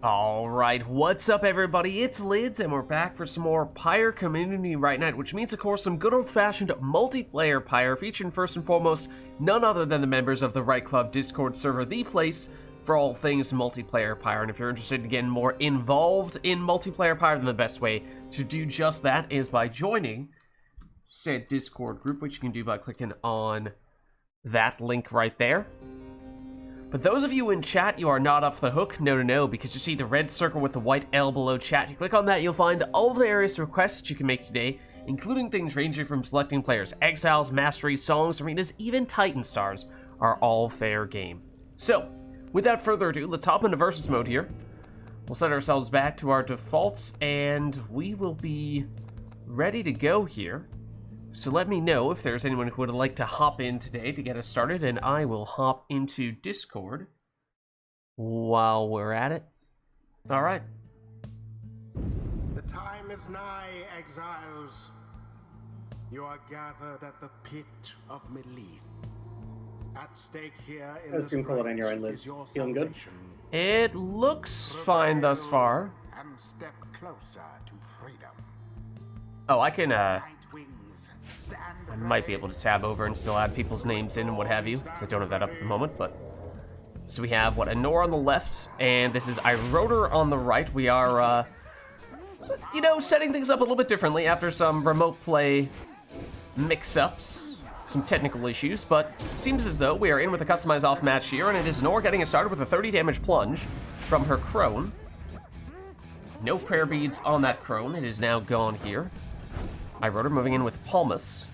Alright, what's up everybody? It's Lids, and we're back for some more Pyre Community RITE Night, which means, of course, some good old-fashioned multiplayer Pyre, featuring first and foremost none other than the members of the RITE Club Discord server, the place for all things multiplayer Pyre. And if you're interested in getting more involved in multiplayer Pyre, then the best way to do just that is by joining said Discord group, which you can do by clicking on that link right there. But those of you in chat, you are not off the hook. No, because you see the red circle with the white L below chat. You click on that, you'll find all the various requests that you can make today, including things ranging from selecting players' exiles, masteries, songs, arenas, even Titan stars are all fair game. So, without further ado, let's hop into versus mode here. We'll set ourselves back to our defaults, and we will be ready to go here. So let me know if there's anyone who would like to hop in today to get us started, and I will hop into Discord while we're at it. All right. The time is nigh, exiles. You are gathered at the pit of Melee. At stake here in this is your Feeling good? salvation. It looks fine thus far. And step closer to freedom. Oh, I can, White wings stand I might be able to tab over and still add people's names in and what have you, because I don't have that up at the moment, but... So we have, Anor on the left, and this is iRotor on the right. We are, you know, setting things up a little bit differently after some remote play mix-ups, some technical issues, but seems as though we are in with a customized off match here, and it is Nor getting us started with a 30 damage plunge from her crone. No prayer beads on that crone. It is now gone here. iRotor moving in with Palmas.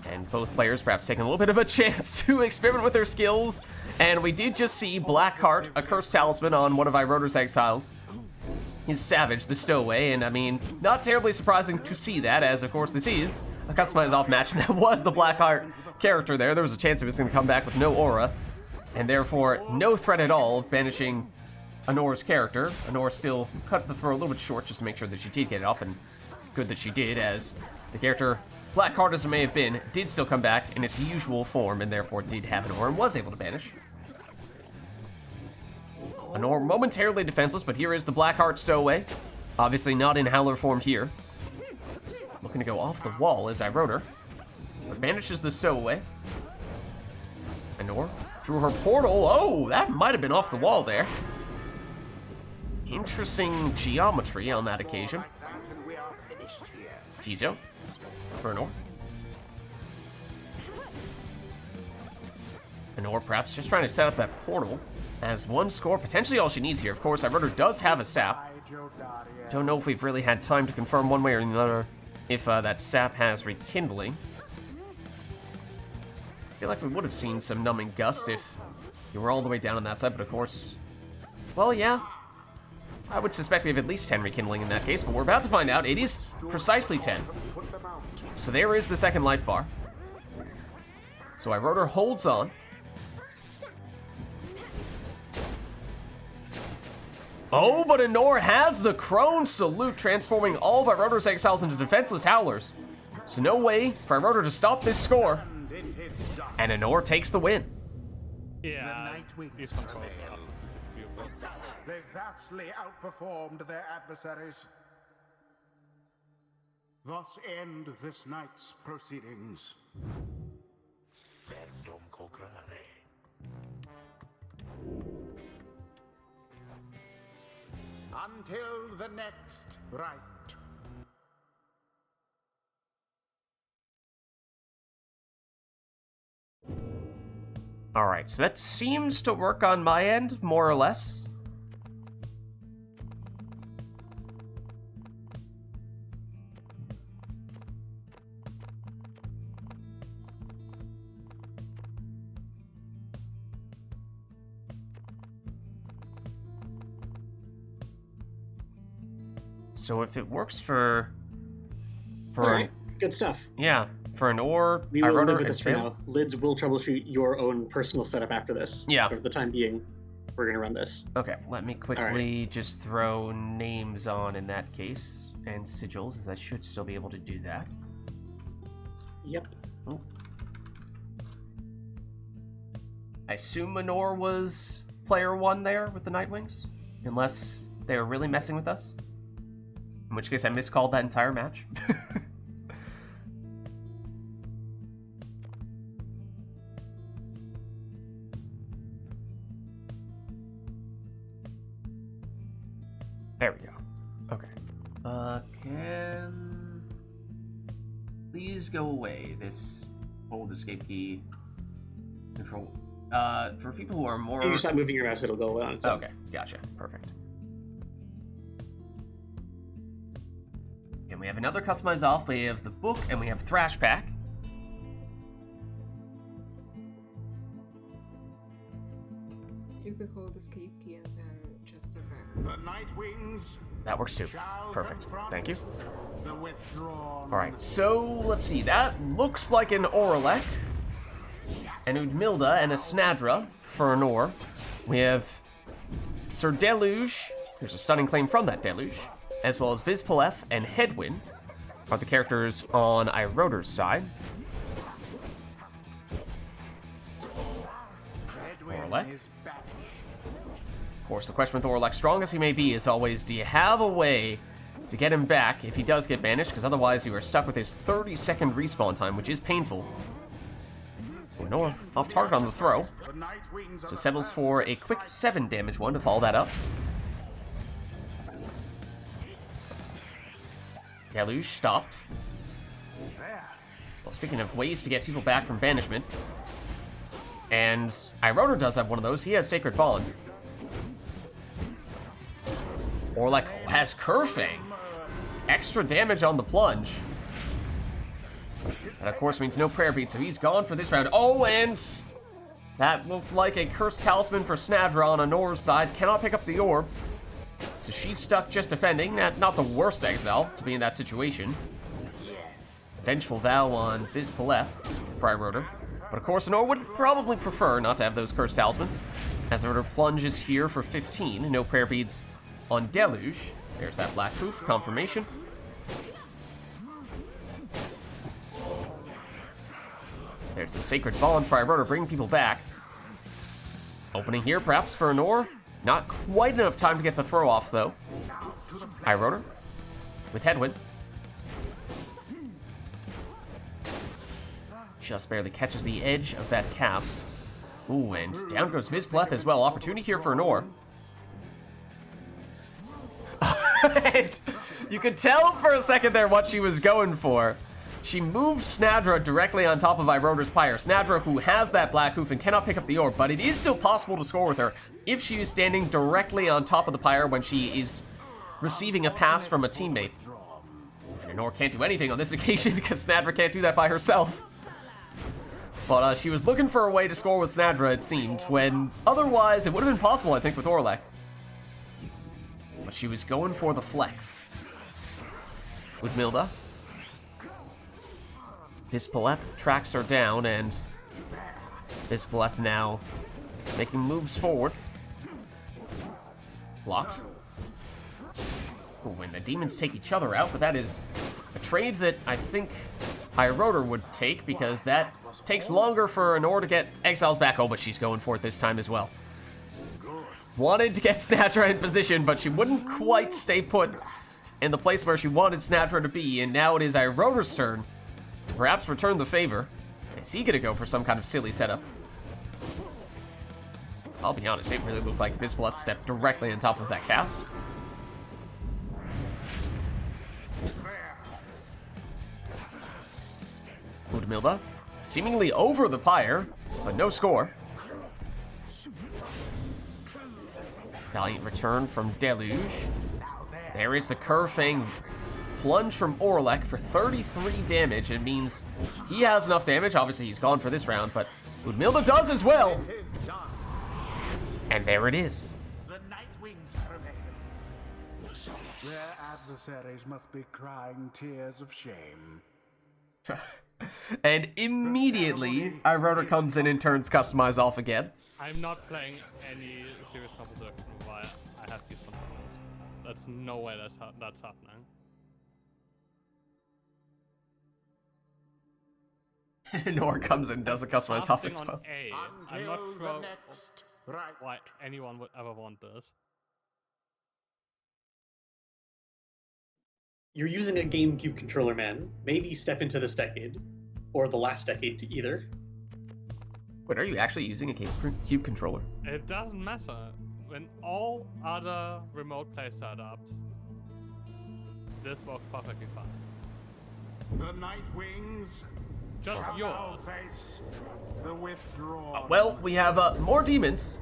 And both players perhaps taking a little bit of a chance to experiment with their skills. And we did just see Blackheart, a cursed talisman on one of iRotor's exiles. He's Savage, the stowaway, and I mean, not terribly surprising to see that, as of course this is a customized off match, and that was the Blackheart character there. There was a chance he was going to come back with no aura, and therefore no threat at all of banishing Anor's character. Anor still cut the throw a little bit short just to make sure that she did get it off, and good that she did, as the character, Blackheart as it may have been, did still come back in its usual form, and therefore did have an aura and was able to banish. Anor momentarily defenseless, but here is the Blackheart stowaway. Obviously not in Howler form here. Looking to go off the wall is iRotor, but banishes the stowaway. Anor through her portal. Oh, that might have been off the wall there. Interesting geometry on that occasion. like that and we are finished here. Tizo for Anor. Anor perhaps just trying to set up that portal as one score, potentially all she needs here. Of course, iRotor does have a sap. Don't know if we've really had time to confirm one way or another if that sap has rekindling. I feel like we would have seen some numbing gust if you were all the way down on that side, but of course, well, yeah. I would suspect we have at least 10 rekindling in that case, but we're about to find out. It is precisely 10. So there is the second life bar. So iRotor holds on. Oh, but Anor has the Crone Salute, transforming all of iRotor's exiles into defenseless Howlers. So no way for iRotor to stop this score. And Anor takes the win. Yeah, these controls are They vastly outperformed their adversaries. Thus end this night's proceedings. Until the next rite. Alright, so that seems to work on my end, more or less. So if it works for Alright, good stuff. yeah, for Anor, We will live iRotor, with this for and now. Lids will troubleshoot your own personal setup after this. Yeah. For the time being, we're gonna run this. Okay, let me quickly just throw names on in that case, and sigils, as I should still be able to do that. Yep. Oh. I assume Manor was player one there with the Nightwings, unless they were really messing with us. In which case I miscalled that entire match. There we go. Okay. Can... Please go away, this old escape key. Control. For people who are more... If you stop moving your mouse, it'll go away on its own. Okay, gotcha. Perfect. And we have another customize off. We have the book, and we have Thrash Pack. Use the hold escape key and then just a back. The Nightwings. That works too. Perfect. Thank you. The withdrawn. Alright, so let's see. That looks like an Oralek, an Udmilda, and a Snadra for an Or. We have Sir Deluge, there's a stunning claim from that Deluge, as well as Vizpaleth and Headwind are the characters on Iroder's side. Oralek. Of course, the question with Oralek, strong as he may be, is always, do you have a way to get him back if he does get banished? Because otherwise you are stuck with his 30-second respawn time, which is painful. Nor off target on the throw. So settles for a quick 7 damage one to follow that up. Deluge stopped. Well, speaking of ways to get people back from banishment, and Iroder does have one of those. He has Sacred Bond. Oralek has Kerfang. Extra damage on the plunge. That, of course, means no prayer beat, so he's gone for this round. Oh, and that looked like a cursed talisman for Snadra on Honor's side. Cannot pick up the orb. So she's stuck just defending. Not the worst exile to be in that situation. Vengeful Vow on Vizpaleth for Iroder. But, of course, Honor would probably prefer not to have those cursed talismans. As Iroder plunges here for 15. No prayer beads on Deluge. There's that black poof, confirmation. There's the Sacred Bond for Iroder, bringing people back. Opening here, perhaps, for Honor. Not quite enough time to get the throw off, though. Iroder with Headwind. Just barely catches the edge of that cast. Ooh, and down goes Vizpleth as well. Opportunity here for Honor. And you could tell for a second there what she was going for. She moved Snadra directly on top of Iroder's Pyre. Snadra, who has that black hoof and cannot pick up the orb, but it is still possible to score with her if she is standing directly on top of the Pyre when she is receiving a pass from a teammate. And Honor can't do anything on this occasion because Snadra can't do that by herself. But she was looking for a way to score with Snadra, it seemed, when otherwise it would have been possible, I think, with Oralek. But she was going for the flex. With Milda. Vizpaleth tracks her down, and Vizpaleth now making moves forward. Blocked. Ooh, and the demons take each other out, but that is a trade that I think Iroder would take, because that takes longer for Honor to get exiles back. Oh, but she's going for it this time as well. Wanted to get Snadra in position, but she wouldn't quite stay put in the place where she wanted Snadra to be, and now it is Iroder's turn to perhaps return the favor. Is he gonna go for some kind of silly setup? I'll be honest, it really looked like Vizpaleth stepped directly on top of that cast. Udmilda, seemingly over the Pyre, but no score. Valiant return from Deluge. There is the Kerfang plunge from Oralek for 33 damage. It means he has enough damage. Obviously, he's gone for this round, but Udmilda does as well. And there it is. The Nightwings prevail. Their adversaries must be crying tears of shame. And immediately, Iroder comes in and turns Customize off again. I'm not playing any serious composition while I have these controllers. That's no way that's happening. Nor comes in and does a Customize off as well. I'm not Until sure. the next Right. why anyone would ever want this. You're using a GameCube controller, man. Maybe step into this decade, or the last decade to either. Wait, are you actually using a GameCube controller? It doesn't matter. When all other remote play setups, this works perfectly fine. The Night Wings Just shall now yours. face the withdrawn. Well, we have more demons.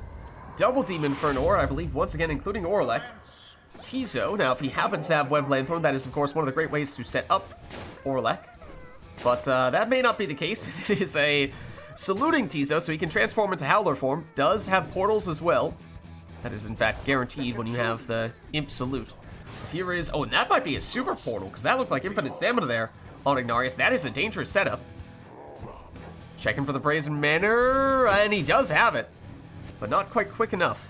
Double demon for an Or, I believe, once again, including Orlek. Tizo, now if he happens to have Web Lanthorn, that is of course one of the great ways to set up Orlek. But that may not be the case. It is a saluting Tizo, so he can transform into Howler form. Does have portals as well. That is in fact guaranteed when you have the Imp Salute. But here is, oh, and that might be a super portal, because that looked like infinite stamina there on Ignarius. That is a dangerous setup. Checking for the Brazen Manor, and he does have it, but not quite quick enough.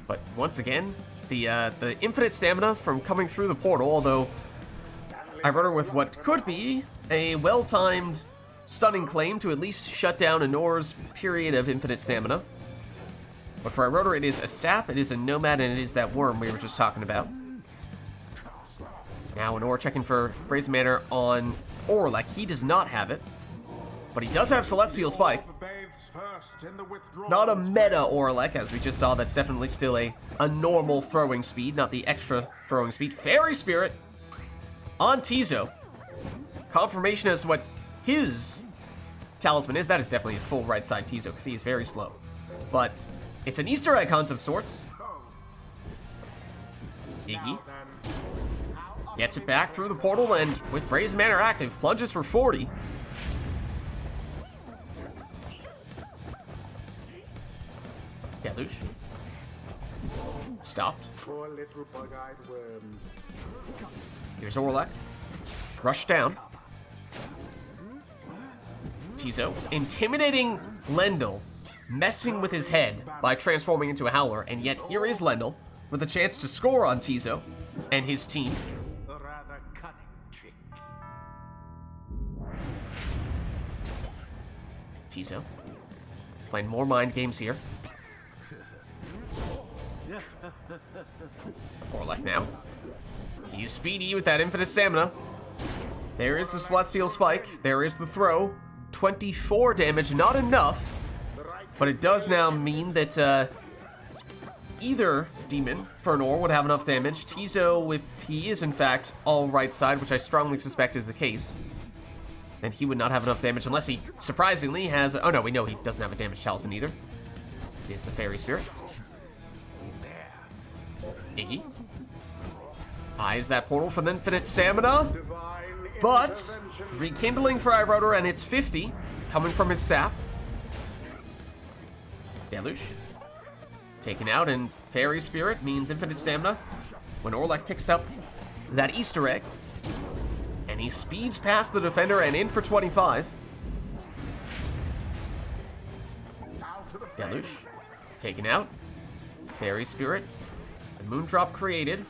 But once again, the infinite stamina from coming through the portal, although I run her with what could be a well-timed stunning claim to at least shut down Anor's period of infinite stamina. But for Iroder, it is a sap, it is a nomad, and it is that worm we were just talking about. Now Anor checking for Brazen Manor on Orlek. He does not have it, but he does have Celestial Spike. Not a meta Orlek, as we just saw. That's definitely still a normal throwing speed, not the extra throwing speed. Fairy Spirit on Tizo. Confirmation as to what his talisman is. That is definitely a full right side Tizo, because he is very slow. But it's an Easter egg hunt of sorts. Iggy gets it back through the portal, and with Brazen Manor active, plunges for 40. Deluge. Stopped. Poor little bug-eyed worm. Here's Orlek. Rush down. Tizo intimidating Lendl, messing with his head by transforming into a Howler, and yet here is Lendl with a chance to score on Tizo and his team. A rather cunning trick. Tizo playing more mind games here. Orlek now. He's speedy with that infinite stamina. There is the Celestial Spike. There is the throw. 24 damage, not enough. But it does now mean that either demon for an Or would have enough damage. Tizo, if he is in fact all right side, which I strongly suspect is the case, then he would not have enough damage unless he surprisingly has... Oh no, we know he doesn't have a damage talisman either, because he has the Fairy Spirit. Iggy eyes that portal for the infinite stamina, but rekindling for Iroder, and it's 50 coming from his sap. Deluge taken out, and Fairy Spirit means infinite stamina when Orlek picks up that Easter egg, and he speeds past the defender and in for 25. Deluge taken out. Fairy Spirit. The Moondrop created.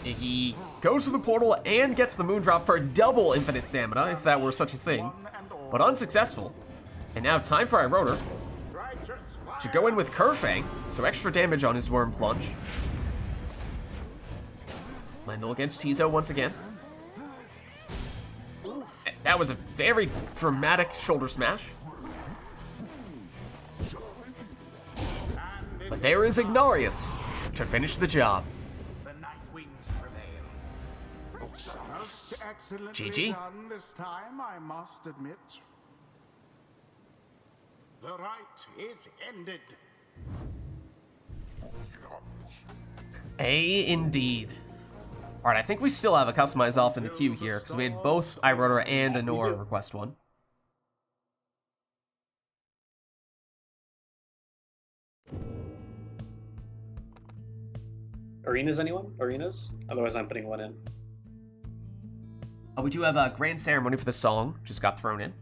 Iggy goes to the portal and gets the Moondrop for double infinite stamina, if that were such a thing, but unsuccessful. And now time for Iroder to go in with Kerfang, so extra damage on his Worm Plunge. Lendl against Tizo once again. That was a very dramatic shoulder smash. But there is Ignarius to finish the job. The Night Wings prevail. Most excellently GG. done this time, I must admit. The rite is ended. Indeed. Alright, I think we still have a customized off in the queue here, because we had both Iroder and Anor request one. Arenas, anyone? Arenas? Otherwise, I'm putting one in. We do have a grand ceremony for the song, just got thrown in.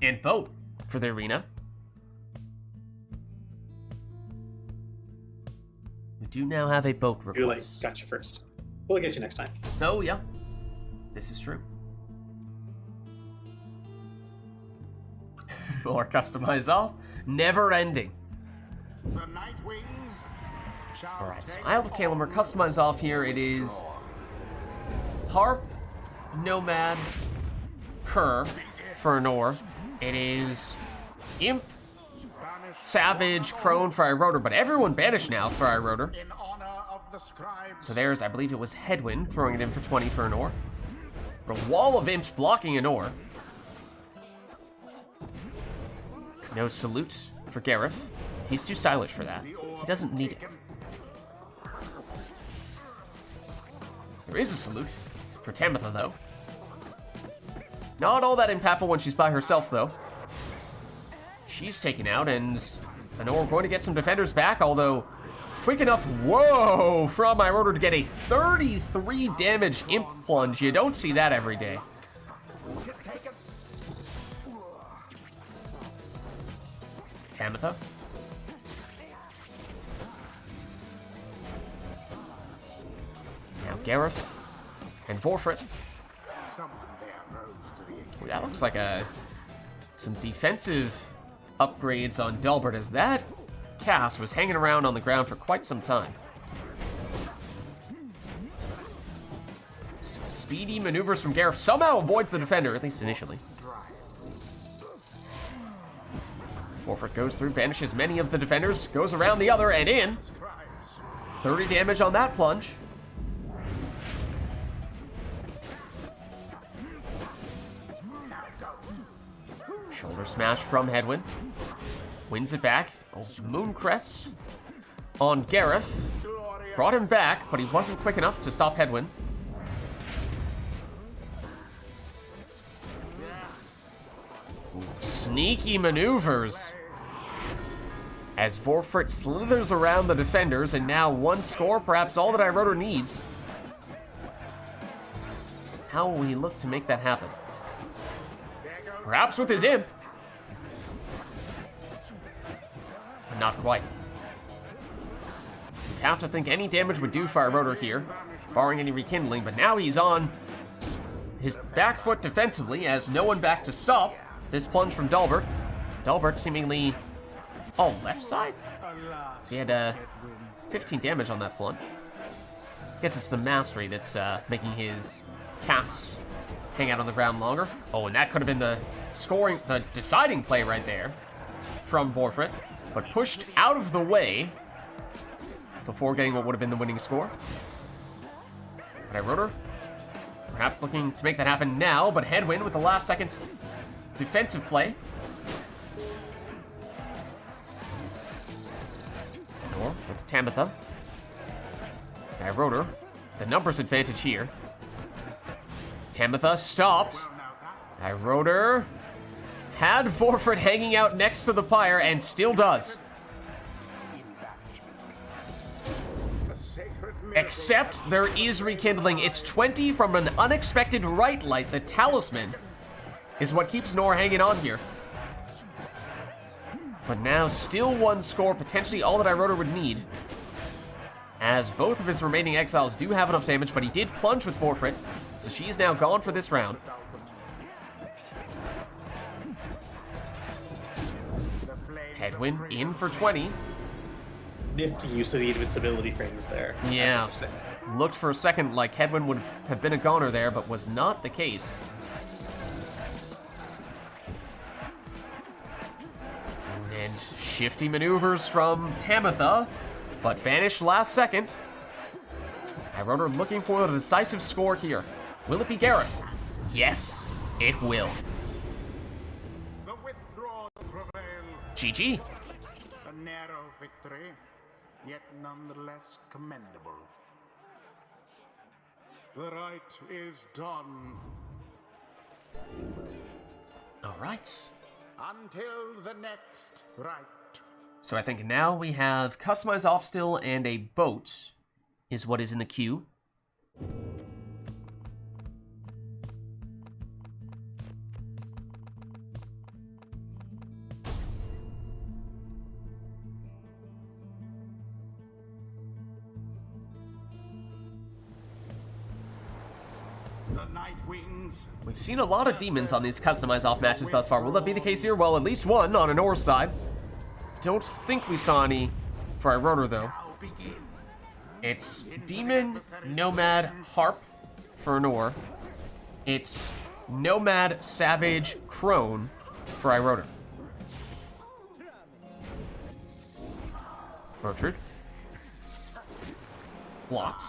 And boat for the arena. We do now have a boat Julie, request. gotcha first. We'll get you next time. Oh, yeah. This is true. More customize off. Never ending. The night wings shall Alright, so take Isle of Kalimur customize off here. It is Harp, Nomad, Cur, Fernor. It is Imp, Savage, Crone, Fire Rotor, but everyone banished now, Fire Rotor. in honor of the scribes. So there's, I believe it was Headwind throwing it in for 20 for an Or. A wall of Imps blocking an Or. No salute for Gareth. He's too stylish for that. He doesn't need it. There is a salute for Tamitha, though. Not all that impactful when she's by herself, though. She's taken out, and Anor going to get some defenders back, although quick enough, whoa, from my rotor to get a 33 damage Imp plunge. You don't see that every day. Tamitha. Now Gareth and Vorfrit. Someone there rose to the occasion. Ooh, that looks like some defensive upgrades on Delbert, as that cast was hanging around on the ground for quite some time. Some speedy maneuvers from Gareth somehow avoids the defender, at least initially. Vorfrit goes through, banishes many of the defenders, goes around the other and in. 30 damage on that plunge. Shoulder smash from Headwind. Wins it back. Oh, Mooncrest on Gareth. Brought him back, but he wasn't quick enough to stop Headwind. Ooh, sneaky maneuvers as Vorfrit slithers around the defenders, and now one score, perhaps all that Iroder needs. How will he look to make that happen? Perhaps with his Imp. But not quite. You'd have to think any damage would do Fire Rotor here, barring any rekindling, but now he's on his back foot defensively, as no one back to stop this plunge from Dalbert. Dalbert seemingly all left side? So he had 15 damage on that plunge. Guess it's the mastery that's making his casts hang out on the ground longer. Oh, and that could have been the deciding play right there from Vorfrit, but pushed out of the way before getting what would have been the winning score. But Rotor perhaps looking to make that happen now, but Headwind with the last second defensive play. Or with Tamitha. Rotor, the numbers advantage here. Tamitha stopped. Rotor had Vorfrit hanging out next to the Pyre and still does. Except there is rekindling. It's 20 from an unexpected right light. The talisman is what keeps Nor hanging on here. But now still one score, potentially all that Iroder would need, as both of his remaining exiles do have enough damage, but he did plunge with Vorfrit, so she is now gone for this round. Headwind in for 20. Nifty use of the invincibility frames there. Yeah. Looked for a second like Headwind would have been a goner there, but was not the case. And shifty maneuvers from Tamitha, but banished last second. Iroder looking for the decisive score here. Will it be Gareth? Yes, it will. The withdrawal prevails. GG. A narrow victory, yet nonetheless commendable. The rite is done. All right. Until the next rite. So I think now we have Customize Off still and a boat is what is in the queue. The night wings. We've seen a lot of demons on these customized off matches thus far. Will that be the case here? Well, at least one on an Ore side. Don't think we saw any for Iroder, though. Now begin. It's Demon, Nomad, Harp for an Ore. It's Nomad, Savage, Crone for Iroder. Bertrude. Blocked.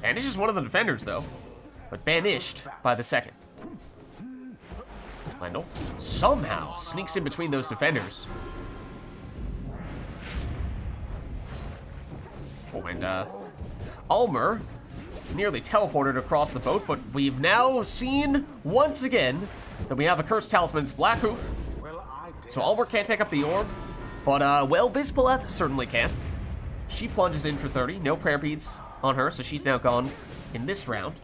Banished is one of the defenders, though, but banished by the second. Lendl somehow sneaks in between those defenders. Oh, and Ulmer nearly teleported across the boat, but we've now seen once again that we have a cursed talisman. It's Black Hoof, Well, I did. so Ulmer can't pick up the orb, but well, Vizpaleth certainly can. She plunges in for 30, no prayer beads on her, so she's now gone in this round.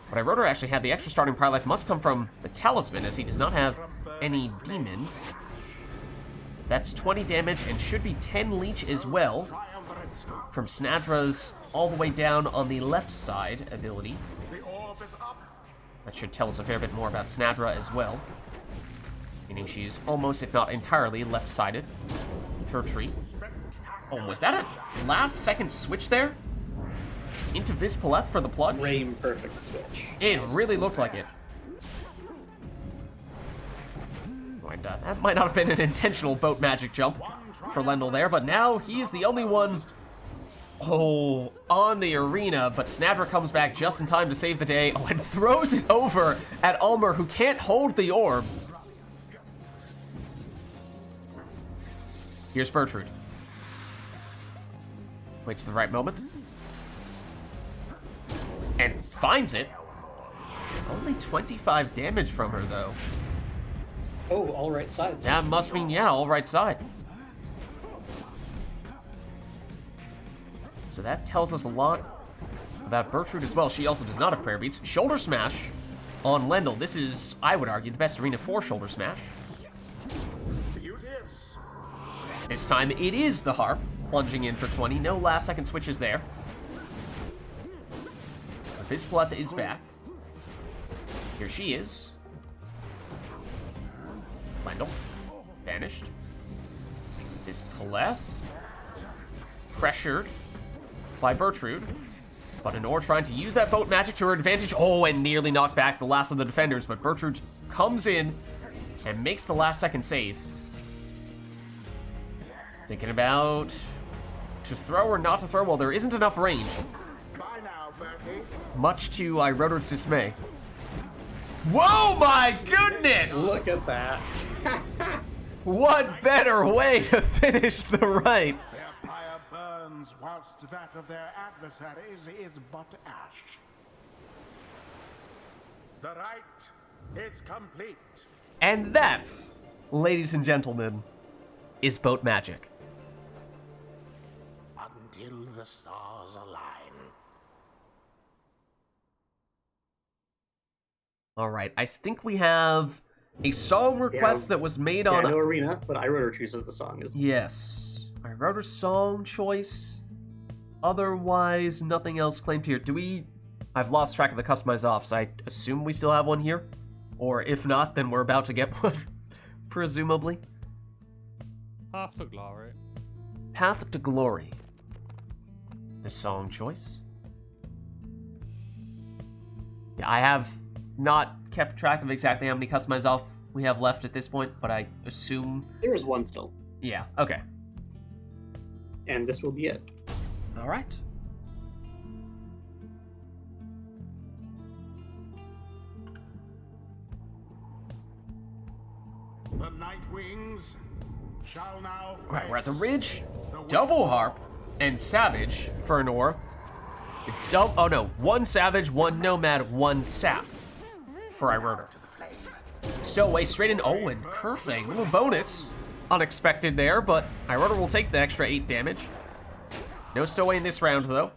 But Iroder actually had the extra starting Pyre life must come from the talisman, as he does not have any demons. That's 20 damage and should be 10 leech as well Triumvirate scope. from Snadra's all the way down on the left side ability. The orb is up. That should tell us a fair bit more about Snadra as well. Meaning she's almost, if not entirely, left-sided with her tree. Oh, was that a last-second switch there? Into Vizpaleth for the plunge? Frame perfect switch. It really looked like it. And, that might not have been an intentional boat magic jump for Lendl there, but now he's the only one, on the arena, but Snadra comes back just in time to save the day, and throws it over at Ulmer, who can't hold the orb. Here's Bertrude. Waits for the right moment. And finds it. Only 25 damage from her, though. Oh, all right sides. That must mean, yeah, all right side. So that tells us a lot about Bertrude as well. She also does not have prayer beats. Shoulder smash on Lendl. This is, I would argue, the best arena for shoulder smash. Beauteous. This time it is the Harp, plunging in for 20. No last second switches there. But Vizpaleth is back. Here she is. Lendl, banished. Vizpaleth, pressured by Bertrude. But an Ore trying to use that boat magic to her advantage. Oh, and nearly knocked back the last of the defenders. But Bertrude comes in and makes the last second save. Thinking about to throw or not to throw. Well, there isn't enough range. Bye now, Bertie. Much to Iroder's dismay. Whoa, my goodness! Look at that. What better way to finish the right? Their pyre burns whilst that of their adversaries is but ash. The rite is complete. And that, ladies and gentlemen, is boat magic. Until the stars align. All right, I think we have a song request that was made on... no arena, but Iroder chooses the song. Yes. Iroder's song choice. Otherwise, nothing else claimed here. Do we... I've lost track of the customized offs. I assume we still have one here? Or if not, then we're about to get one. Presumably. Path to Glory. Path to Glory. The song choice. Yeah, I have not kept track of exactly how many customized off we have left at this point, but I assume... There is one still. Yeah, okay. And this will be it. All right. The night wings shall now face. Right, we're at the ridge. Double Harp and Savage for an Ore. Oh no, one Savage, one Nomad, one Sap for Iroder. Stowaway straight in. Oh, and Kerfang. A little bonus. Unexpected there, but Iroder will take the extra 8 damage. No Stowaway in this round, though.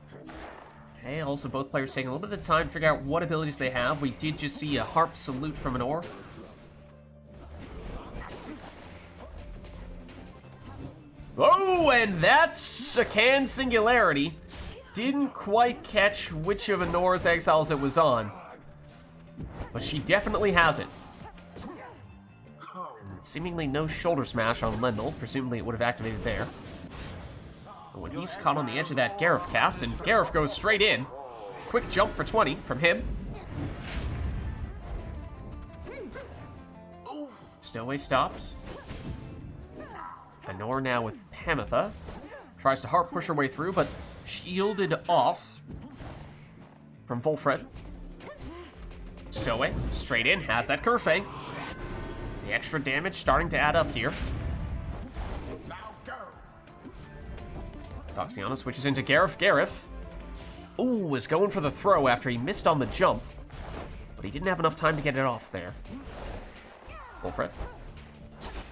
Okay, also both players taking a little bit of time to figure out what abilities they have. We did just see a Harp salute from an Ore. Oh, and that's a Can Singularity didn't quite catch which of Anora's exiles it was on. But she definitely has it. And seemingly no shoulder smash on Lendl. Presumably it would have activated there. But when he's caught on the edge of that Gareth cast, and Gareth goes straight in. Quick jump for 20 from him. Stowaway stops. Anora now with Hamatha. Tries to heart push her way through, but shielded off from Volfred. Stowaway, straight in, has that Kerfang. The extra damage starting to add up here. Toxiana switches into Gareth. Gareth. Ooh, is going for the throw after he missed on the jump. But he didn't have enough time to get it off there. Volfred.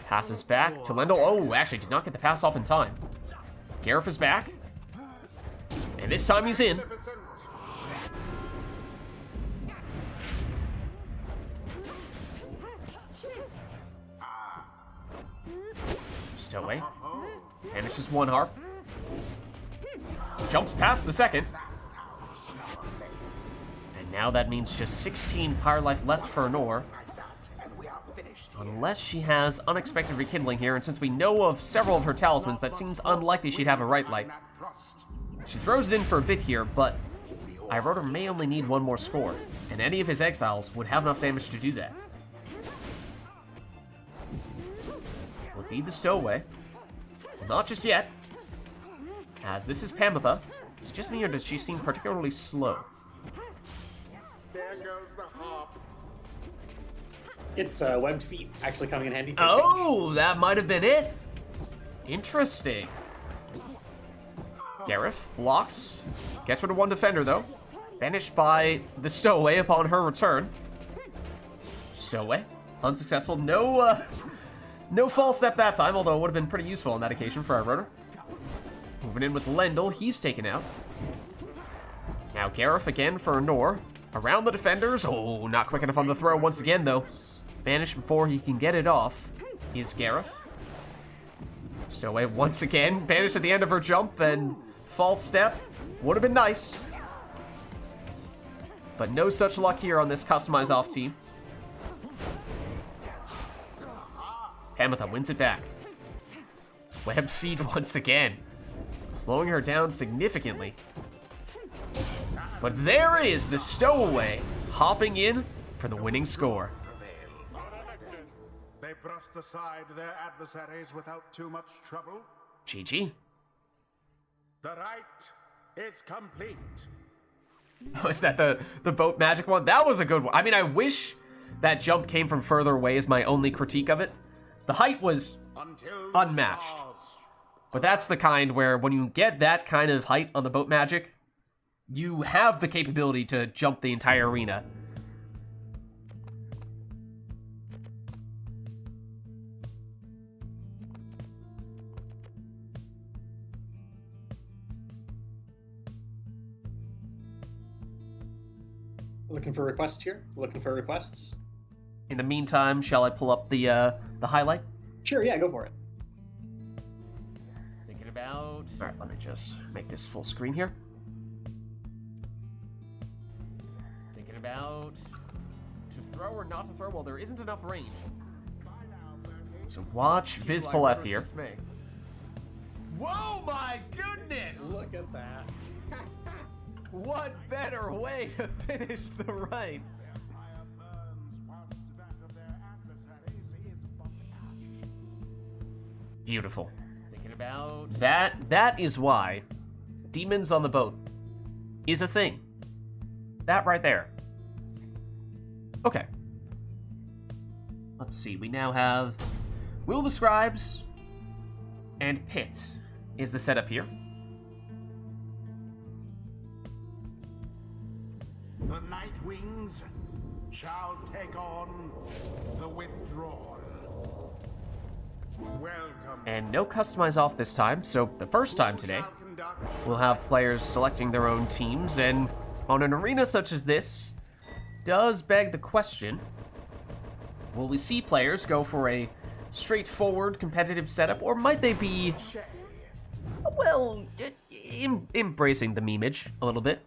Passes back to Lendl. Oh, actually did not get the pass off in time. Gareth is back. And this time he's in. Stowaway. Vanishes one harp. Jumps past the second. And now that means just 16 Pyre life left for Anora. Unless she has unexpected rekindling here, and since we know of several of her talismans, that seems unlikely she'd have a RITE light. She throws it in for a bit here, but Iroder may only need one more score, and any of his exiles would have enough damage to do that. Would be the Stowaway. Not just yet. As this is Pamitha. Is it just me or does she seem particularly slow? There goes the harp. It's webbed feet actually coming in handy. Oh, that might have been it. Interesting. Gareth blocked. Gets rid of one defender though. Banished by the Stowaway upon her return. Stowaway, unsuccessful. No false step that time, although it would have been pretty useful on that occasion for our rotor. Moving in with Lendl, he's taken out. Now Gareth again for Anor. Around the defenders. Oh, not quick enough on the throw once again though. Banished before he can get it off is Gareth. Stowaway once again. Banished at the end of her jump and false step. Would have been nice. But no such luck here on this customized off team. Hamatha wins it back. Web feed once again. Slowing her down significantly. But there is the Stowaway hopping in for the winning score. They brushed aside their adversaries without too much trouble. GG. The rite is complete. Oh, is that the boat magic one? That was a good one. I mean, I wish that jump came from further away is my only critique of it. The height was unmatched. But that's the kind where when you get that kind of height on the boat magic, you have the capability to jump the entire arena. Looking for requests here? Looking for requests? In the meantime, shall I pull up the highlight? Sure, yeah, go for it. Thinking about... Alright, let me just make this full screen here. Thinking about... to throw or not to throw? Well, there isn't enough range. So watch Vids pull F here. Whoa, my goodness! Look at that. What better way to finish the rite? Beautiful. Thinking about that is why demons on the boat is a thing. That right there. Okay. Let's see. We now have Will the Scribes and Pit is the setup here. The Night Wings shall take on the Withdrawn. Welcome. And no customize off this time, so the first time today, we'll have players selecting their own teams, and on an arena such as this, does beg the question, will we see players go for a straightforward competitive setup, or might they be, well, embracing the memeage a little bit,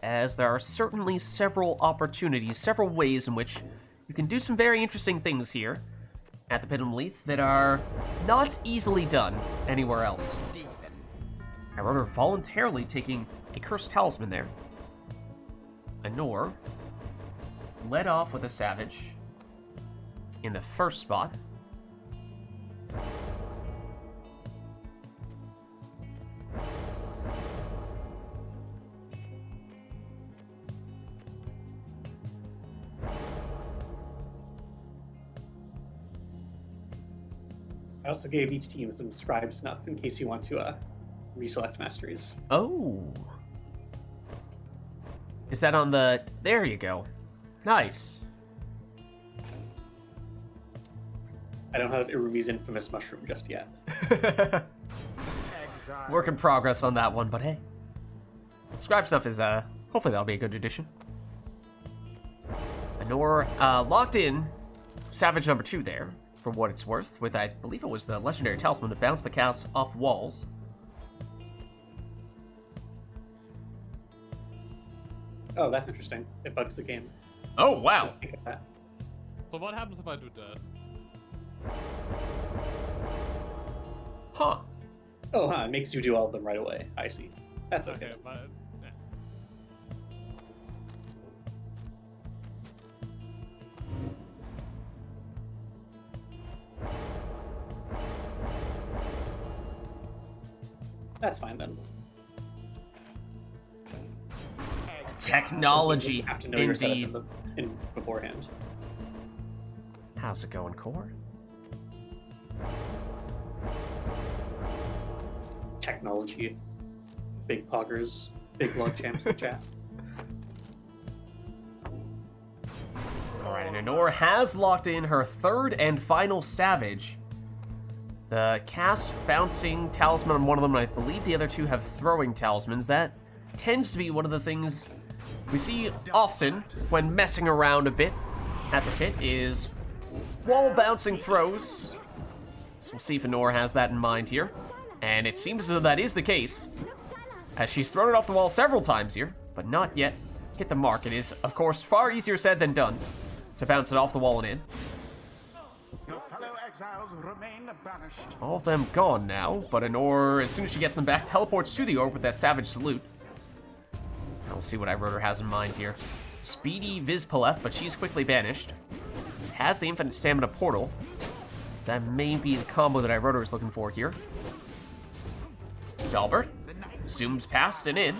as there are certainly several opportunities, several ways in which you can do some very interesting things here at the Pinnum Leaf that are not easily done anywhere else. I wrote her voluntarily taking a Cursed Talisman there. Anor led off with a Savage in the first spot. I also gave each team some scribe snuff in case you want to reselect masteries. Oh. Is that on the... There you go. Nice. I don't have Irumi's infamous mushroom just yet. Work in progress on that one, but hey. Scribe stuff is, hopefully that'll be a good addition. Anor, locked in Savage number 2 there, for what it's worth, with, I believe it was the Legendary Talisman to bounce the cast off walls. Oh, that's interesting. It bugs the game. Oh, wow. Think of that. So what happens if I do that? Huh. Oh, huh. It makes you do all of them right away. I see. That's okay. Okay, but That's fine then. Technology, You have to know your setup indeed. in beforehand. How's it going, Core? Technology. Big poggers. Big log champs in chat. Alright, and Anor has locked in her third and final Savage. The cast bouncing talisman on one of them, and I believe the other two have throwing talismans. That tends to be one of the things we see often when messing around a bit at the pit, is wall bouncing throws. So we'll see if Anor has that in mind here. And it seems as though that is the case, as she's thrown it off the wall several times here, but not yet hit the mark. It is, of course, far easier said than done to bounce it off the wall and in. Your fellow exiles remain banished. All of them gone now, but Anor, as soon as she gets them back, teleports to the orb with that Savage Salute. And we'll see what Iroder has in mind here. Speedy Vizpaleth, but she's quickly banished. Has the Infinite Stamina Portal. So that may be the combo that Iroder is looking for here. Dalbert zooms past and in.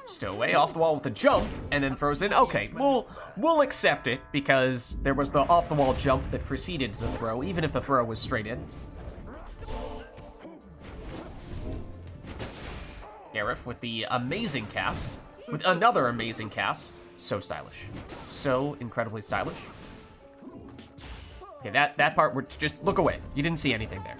Stowaway off the wall with a jump, and then throws in. Okay, we'll accept it, because there was the off-the-wall jump that preceded the throw, even if the throw was straight in. Gareth with the amazing cast, with another amazing cast. So stylish. So incredibly stylish. Okay, that part, just look away. You didn't see anything there.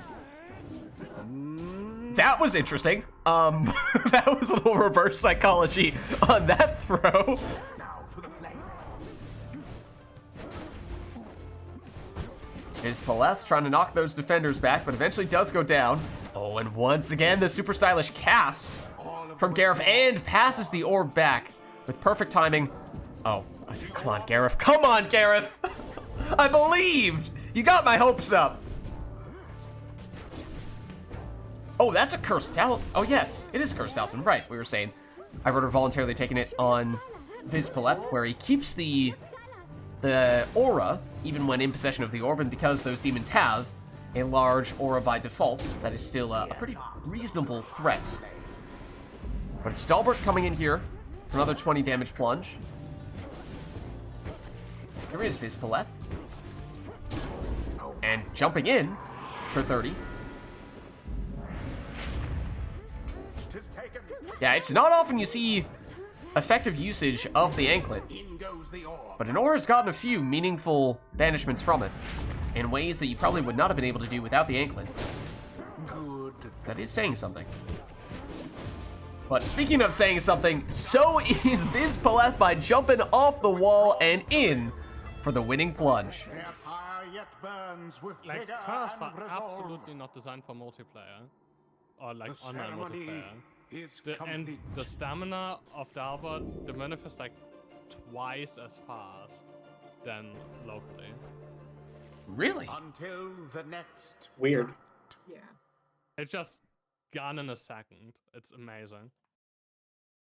That was interesting. That was a little reverse psychology on that throw. Now to the flame. Vizpaleth trying to knock those defenders back, but eventually does go down. Oh, and once again, the super stylish cast from Gareth, and passes the orb back with perfect timing. Oh, come on, Gareth. Come on, Gareth. I believed. You got my hopes up. Oh, that's a Cursed Talisman. Oh, yes, it is Cursed Talisman. Right, we were saying. I wrote her voluntarily taking it on Vizpaleth, where he keeps the aura, even when in possession of the orb, and because those demons have a large aura by default, that is still a pretty reasonable threat. But it's Dalbert coming in here for another 20 damage plunge. There is Vizpaleth. And jumping in for 30. Yeah, it's not often you see effective usage of the anklet, In goes the orb. but Anor has gotten a few meaningful banishments from it in ways that you probably would not have been able to do without the anklet. Good. So that is saying something. But speaking of saying something, so is Vizpaleth by jumping off the wall and in for the winning plunge. Empire yet burns with Like, vigor curse and are resolve. absolutely not designed for multiplayer. Or like The online ceremony multiplayer. is And complete. the stamina of the Albert diminishes like twice as fast than locally. Really? Until the next Weird. night. Yeah. It's just gone in a second. It's amazing.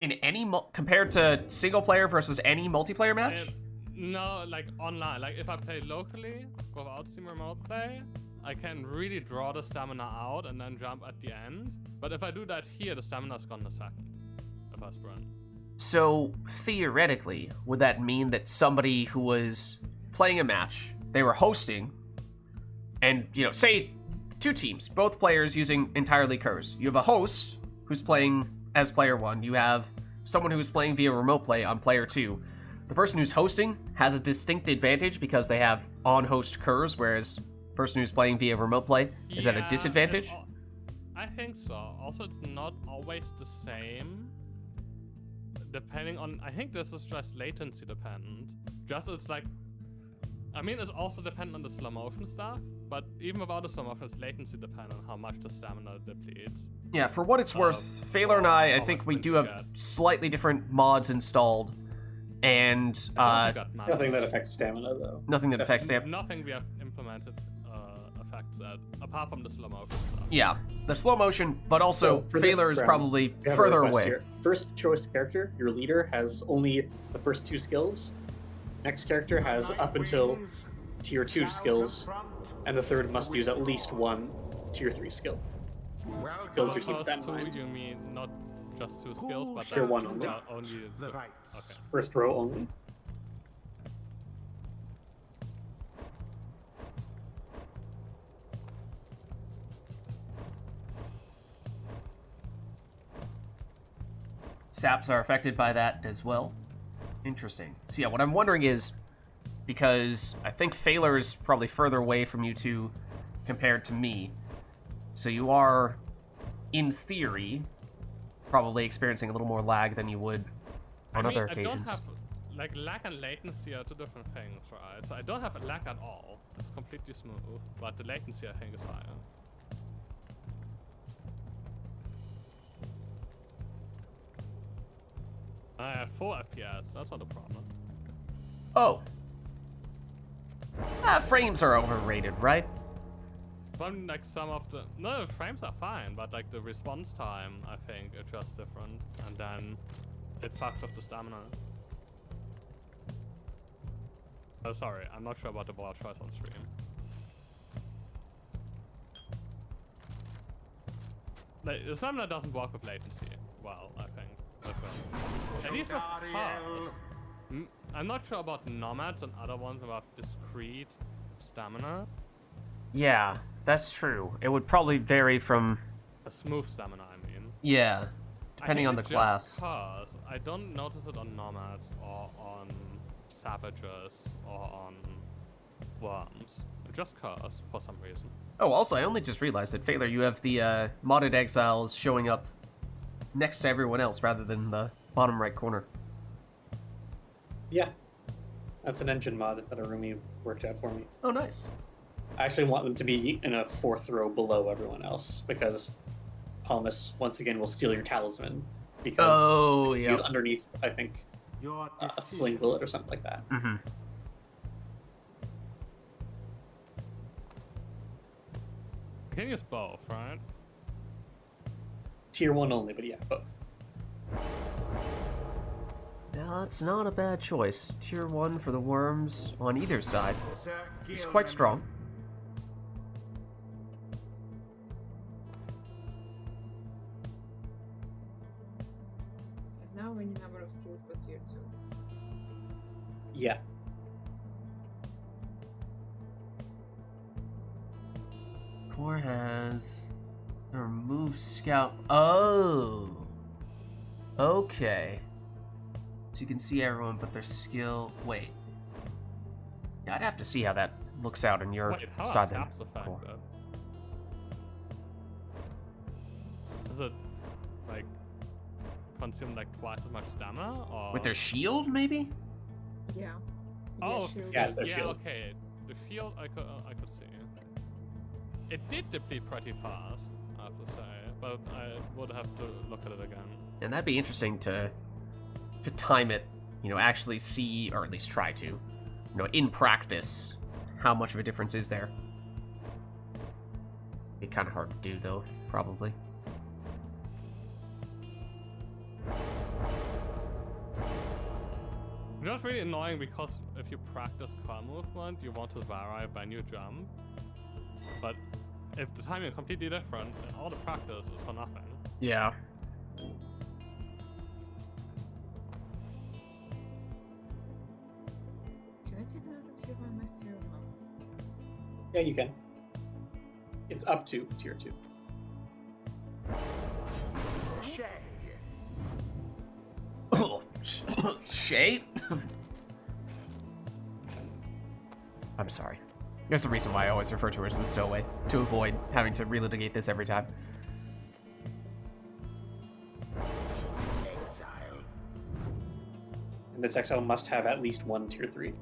In any compared to single player versus any multiplayer match? No, like online. Like if I play locally without Steam Remote Play, I can really draw the stamina out and then jump at the end. But if I do that here, the stamina's gone in a second. If I sprint. So theoretically, would that mean that somebody who was playing a match, they were hosting, and say 2 teams, both players using entirely curse. You have a host who's playing as player 1. You have someone who's playing via remote play on player 2. The person who's hosting has a distinct advantage because they have on-host curse, whereas the person who's playing via remote play is at a disadvantage. I think so. Also, it's not always the same. Depending on, I think this is just latency dependent. It's like, I mean, it's also dependent on the slow motion stuff, but even without the slow motion, it's latency dependent on how much the stamina depletes. Yeah, for what it's worth, Phaler and I think we do have slightly different mods installed, and Nothing that affects stamina, though. nothing that affects stamina. Nothing we have implemented affects that, apart from the slow motion stuff. Yeah, the slow motion, but also So for this Phaler is round, probably we have a further request away. here. First choice character, your leader, has only the first 2 skills. Next character has up until tier 2 skills, and the third must use at least 1 tier 3 skill. Go through some First that in 2, mind. you mean not just 2 skills, but Tier 1 only. only The the- rites. Okay. First row only. Saps are affected by that as well. Interesting. So yeah, what I'm wondering is, because I think Phaler is probably further away from you two compared to me, so you are, in theory, probably experiencing a little more lag than you would on other I occasions. don't have, like, lag and latency are 2 different things, right? So I don't have lag at all. It's completely smooth, but the latency I think is higher. I have 4 FPS, that's not a problem. Oh. Frames are overrated, right? But like some of the, no, frames are fine, but like the response time, I think, is just different. And then it fucks up the stamina. Oh, sorry, I'm not sure about the board choice on stream. Like, the stamina doesn't work with latency well, I think. At least with cars. I'm not sure about nomads and other ones about discrete stamina. Yeah, that's true. It would probably vary from... A smooth stamina, I mean. Yeah, depending on the class. Cars. I don't notice it on nomads or on savages or on worms. Just cars for some reason. Oh, also, I only just realized that, Phaler, you have the modded exiles showing up next to everyone else rather than the bottom right corner. Yeah. That's an engine mod that Arumi worked out for me. Oh, nice. I actually want them to be in a 4th row below everyone else, because Palmas, once again, will steal your talisman. Because he's underneath, I think, a sling bullet or something like that. Mm-hmm. You can use both, right? Tier 1 only, but yeah, both. That's not a bad choice. Tier 1 for the worms on either side. He's quite strong. And now any number of skills but tier 2. Yeah. Core has a remove scout. Oh. Okay. So you can see everyone but their skill. Wait. Yeah, I'd have to see how that looks out in your Wait, how side. are saps affected? Is it like consume like twice as much stamina, or With their shield, maybe? Yeah. Oh, shield yeah, is- their yeah, shield. okay. The shield I could see. It did deplete pretty fast, I have to say, but I would have to look at it again. And that'd be interesting to time it, you know, actually see, or at least try to, you know, in practice, how much of a difference is there. Be kind of hard to do, though, probably. Just really annoying because if you practice car movement, you want to vary when you jump. But if the timing is completely different, then all the practice is for nothing. Yeah. Can I take another tier 1 my tier 1? Yeah, you can. It's up to tier 2. Shay. Shay? I'm sorry. There's the reason why I always refer to her as the stowaway, to avoid having to relitigate this every time. Exile. And this exile must have at least one tier 3.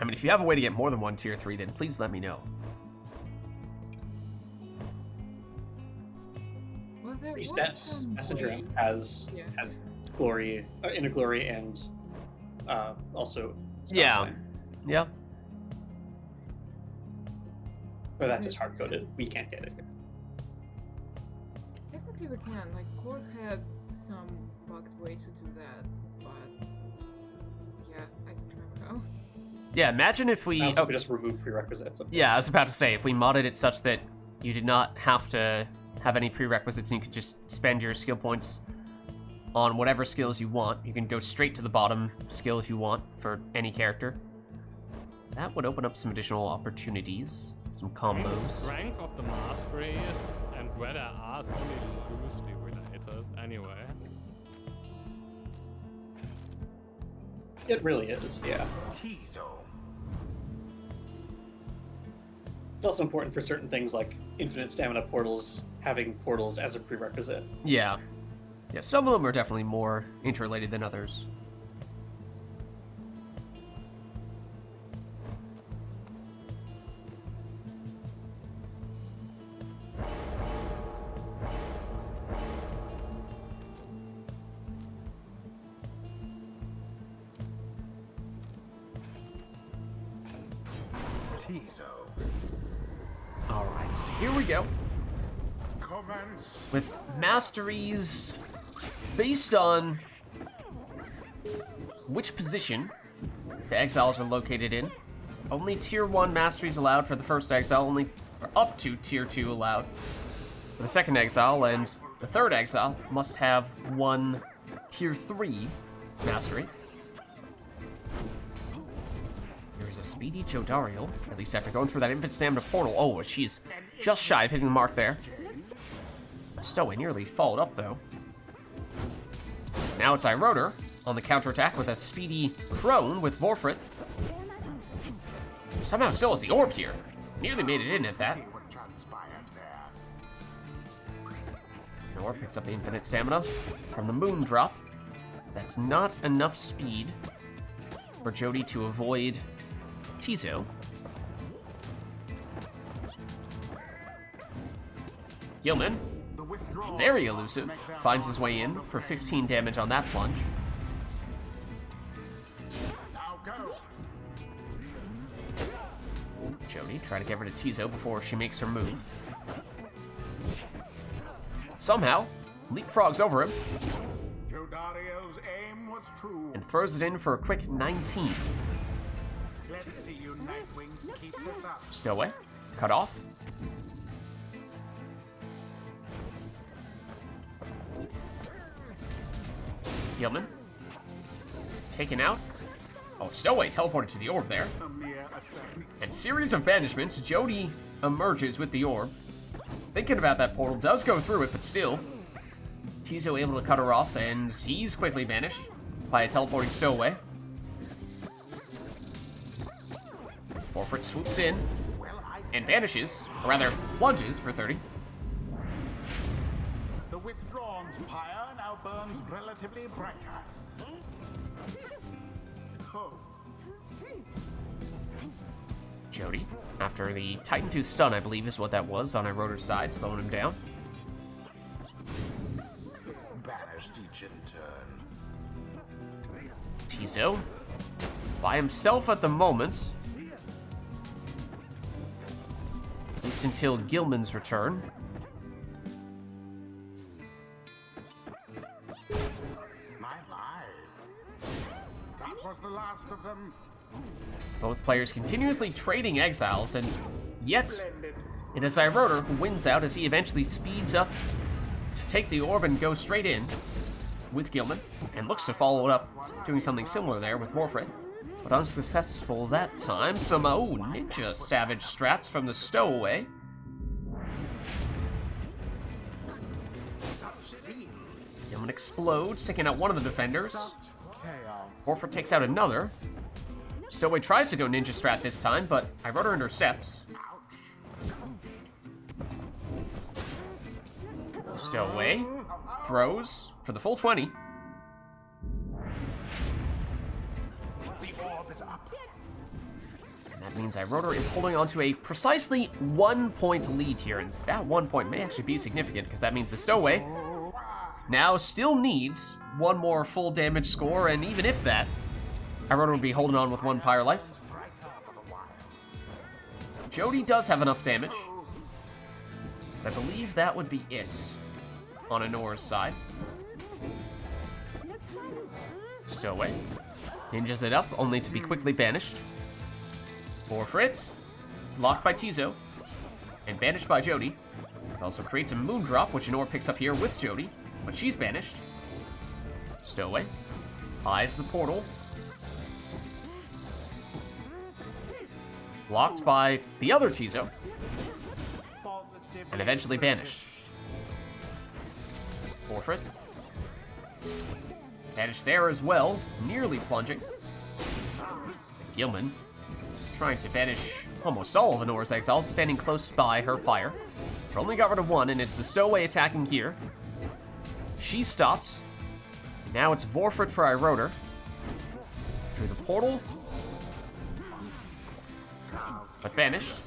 I mean, if you have a way to get more than one tier 3, then please let me know. Well, there was Reset some Messenger way- has Yeah. glory, inner glory, and also Yeah. Scarlet. Yeah. But that's just hard coded. We can't get it here. Technically we can, like Core had some bugged way to do that, but yeah, I don't remember how. Yeah, imagine if we... Also, we just remove prerequisites. Yeah, I was about to say, if we modded it such that you did not have to have any prerequisites and you could just spend your skill points on whatever skills you want. You can go straight to the bottom skill if you want for any character. That would open up some additional opportunities, some I mean, the combos. strength of the masteries and where they are is only loosely related anyway. It really is, yeah. Tizo. It's also important for certain things like infinite stamina portals, having portals as a prerequisite. Yeah. Yeah, some of them are definitely more interrelated than others. Tizo. Alright, so here we go. Commence. With masteries based on which position the exiles are located in. Only tier 1 masteries allowed for the first exile, only or up to tier 2 allowed for the second exile, and the third exile must have one tier 3 mastery. There is a speedy Jodariel, at least after going through that infinite stamina portal. Oh, she's just shy of hitting the mark there. Stowaway nearly followed up, though. Now it's Iroder on the counterattack with a speedy Crone with Vorfrit. Somehow still has the orb here. Nearly made it in at that. See what transpired there. Nor picks up the infinite stamina from the moon drop. That's not enough speed for Jody to avoid Tizo. Gilman, The withdrawal very must elusive, make their finds his way mark in on the for fray. 15 damage on that plunge. Now go. Jody trying to get rid of Tizo before she makes her move. Somehow, leapfrogs over him Jodariel's aim was true. and throws it in for a quick 19. Let's see you Nightwings keep this up. Stowaway, cut off. Gilman, taken out. Oh, Stowaway teleported to the orb there. A mere attempt. And series of banishments, Jody emerges with the orb. Thinking about that portal, does go through it, but still. Tizo able to cut her off, and he's quickly banished by a teleporting Stowaway. Orfrit swoops in Well, and vanishes, or rather, plunges for 30. The withdrawn's Pyre now now burns relatively brighter. Oh. Jody, after the Titan 2 stun, I believe is what that was, on Iroder's side, slowing him down. Banished each in turn. Tizo, by himself at the moment. At least until Gilman's return. My. That was the last of them. Both players continuously trading exiles, and yet it is Iroder who wins out as he eventually speeds up to take the orb and go straight in with Gilman, and looks to follow it up, doing something similar there with Warfred, but unsuccessful that time. Some ninja savage strats from the stowaway. Gilman explodes, taking out one of the defenders. Warfred takes out another. Stowaway tries to go ninja strat this time, but Iroder intercepts. Stowaway throws for the full 20. The orb is up. And that means Iroder is holding on to a precisely 1 point lead here, and that 1 point may actually be significant, because that means the Stowaway now still needs one more full damage score, and even if that, Iroder will be holding on with 1 Pyre life. Jody does have enough damage. I believe that would be it on Anora's side. Stowaway ninjas it up, only to be quickly banished. Warfred, blocked by Tizo, and banished by Jody. It also creates a Moondrop, which Anora picks up here with Jody, but she's banished. Stowaway hides the portal. Blocked by the other Tizo, and eventually banished. Warfred banished there as well, nearly plunging. And Gilman is trying to banish almost all of Anora's exiles, standing close by her Pyre. But only got rid of one, and it's the Stowaway attacking here. She stopped. Now it's Warfred for Iroder. Through the portal. But banished.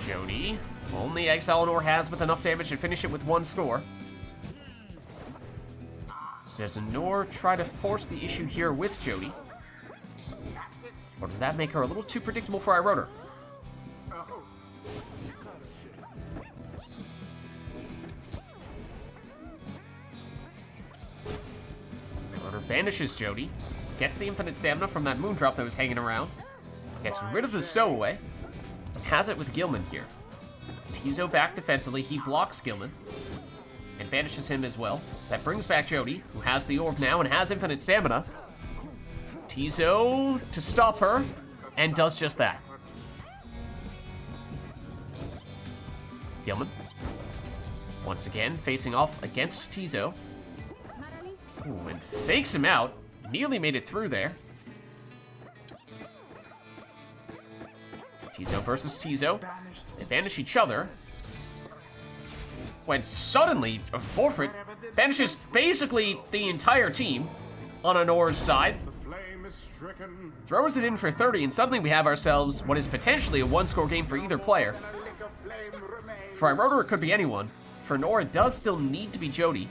Jody. Only exile Anora has with enough damage to finish it with 1 score. So does Anora try to force the issue here with Jody? Or does that make her a little too predictable for Iroder? Iroder banishes Jody. Gets the infinite stamina from that Moondrop that was hanging around. Gets rid of the Stowaway. And has it with Gilman here. Tizo back defensively. He blocks Gilman. And banishes him as well. That brings back Jody, who has the orb now and has infinite stamina. Tizo to stop her. And does just that. Gilman. Once again, facing off against Tizo. Ooh, and fakes him out. Nearly made it through there. Tizo versus Tizo. They banish each other. When suddenly, Warfred banishes basically the entire team on Anora's side. Throws it in for 30, and suddenly we have ourselves what is potentially a 1-score game for either player. For Iroder, it could be anyone. For Anora, it does still need to be Jody.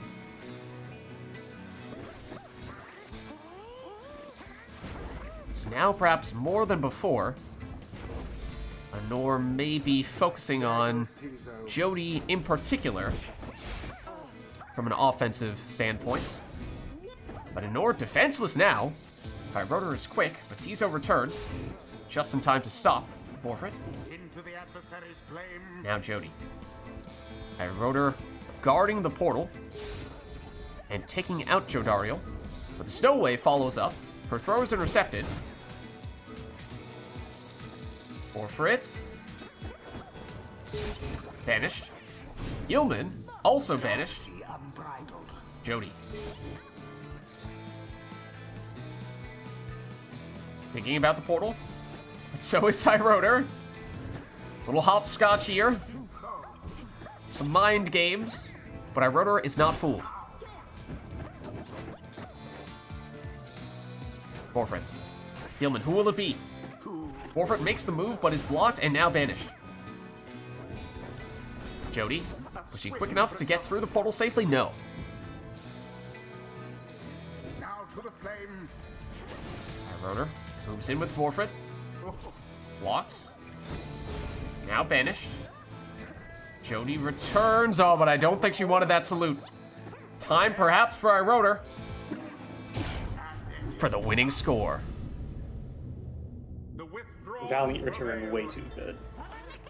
So now, perhaps more than before, Anora may be focusing on Jody in particular from an offensive standpoint. But Anora defenseless now. Iroder is quick, but Tizo returns just in time to stop Warfred. Now Jody. Iroder guarding the portal and taking out Jodariel. But the Stowaway follows up. Her throw is intercepted. Warfred. Banished. Gilman also banished. Jody. Thinking about the portal. So is Iroder. Little hopscotch here. Some mind games but Iroder is not fooled. Forfeit. Gilman, who will it be? Forfeit makes the move, but is blocked and now banished. Jody, was she quick enough to get through the portal safely? No. Now to the flame. Iroder moves in with Forfeit. Blocks. Now banished. Jody returns. Oh, but I don't think she wanted that salute. Time perhaps for Iroder for the winning score. Valiant return way too good.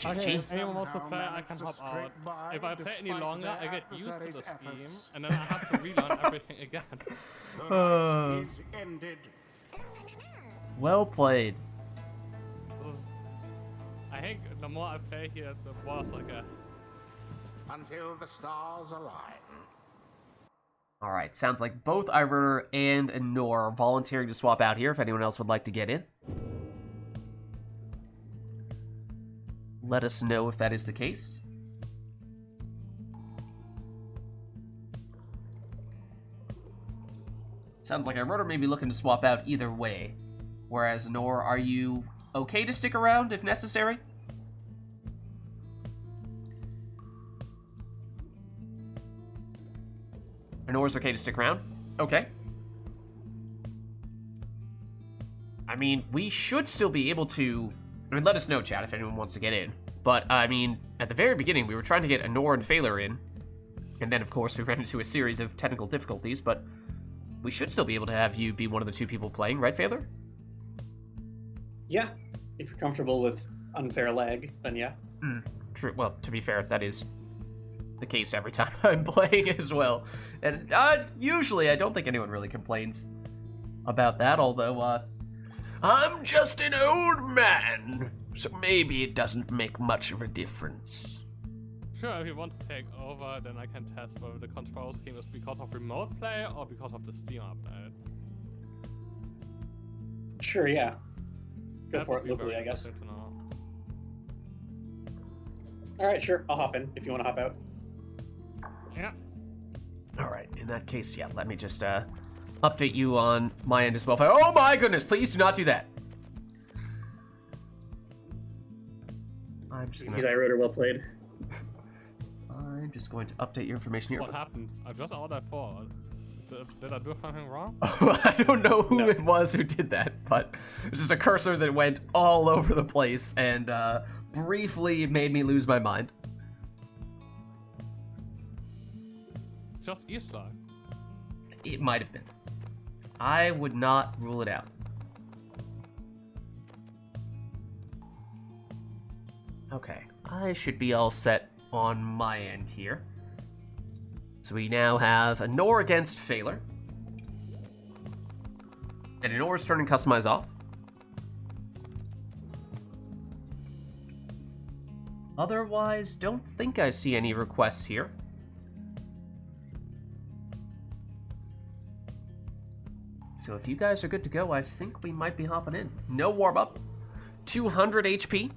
Okay, if anyone wants to play, I can hop out. If I play any longer, I get used to the scheme, and then I have to relearn everything again. Well played. I think the more I play here, the worse I get. Until the stars align. Alright, sounds like both Iroder and Nor are volunteering to swap out here if anyone else would like to get in. Let us know if that is the case. Sounds like Iroder may be looking to swap out either way. Whereas Nor, are you okay to stick around if necessary? Nor's okay to stick around? Okay. I mean, we should still be able to... I mean, let us know, chat, if anyone wants to get in. But, I mean, at the very beginning, we were trying to get Anor and Phaler in. And then, of course, we ran into a series of technical difficulties, but we should still be able to have you be one of the two people playing, right, Phaler? Yeah, if you're comfortable with unfair lag, then yeah. True. Well, to be fair, that is the case every time I'm playing as well. And usually I don't think anyone really complains about that, although, I'm just an old man, so maybe it doesn't make much of a difference. Sure, if you want to take over, then I can test whether the control scheme is because of remote play or because of the Steam update. Sure, yeah. Go That for would it be locally, very I guess. interesting to know. Alright, sure, I'll hop in if you want to hop out. Yeah. Alright, in that case, yeah, let me just update you on my end as well. Oh my goodness, please do not do that. I'm just gonna... Iroder, well played. I'm just going to update your information here. What happened? I just ordered 4. Did I do something wrong? I don't know who No. it was who did that, but it was just a cursor that went all over the place and briefly made me lose my mind. Just Easter. It might have been. I would not rule it out. Okay, I should be all set on my end here. So we now have Anor against Phaler. And Anor's turning Customize off. Otherwise, don't think I see any requests here. So if you guys are good to go, I think we might be hopping in. No warm up. 200 HP.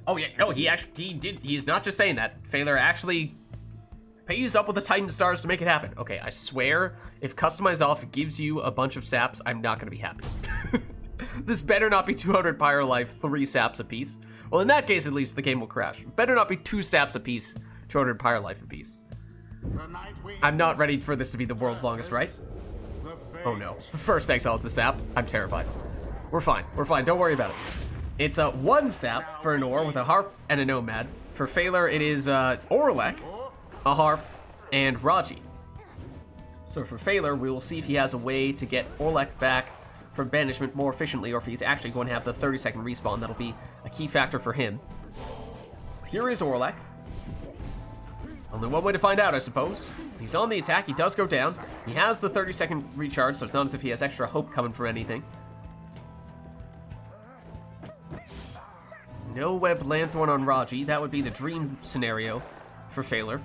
Oh yeah, no, he is not just saying that. Phaler actually pays up with the Titan Stars to make it happen. Okay, I swear, if Customize Off gives you a bunch of saps, I'm not gonna be happy. This better not be 200 Pyre Life, 3 saps apiece. Well, in that case, at least, the game will crash. Better not be 2 saps apiece, 200 Pyre Life apiece. I'm not ready for this to be the world's longest, right? Oh no. First exile is a sap. I'm terrified. We're fine. We're fine. Don't worry about it. It's a 1 sap for Anor with a harp and a nomad. For Phaler, it is Orlek, a harp, and Raji. So for Phaler, we will see if he has a way to get Orlek back from banishment more efficiently, or if he's actually going to have the 30-second respawn. That'll be a key factor for him. Here is Orlek. Only one way to find out, I suppose. He's on the attack, he does go down. He has the 30-second recharge, so it's not as if he has extra hope coming from anything. No Web Lanthorn on Raji. That would be the dream scenario for Phaler.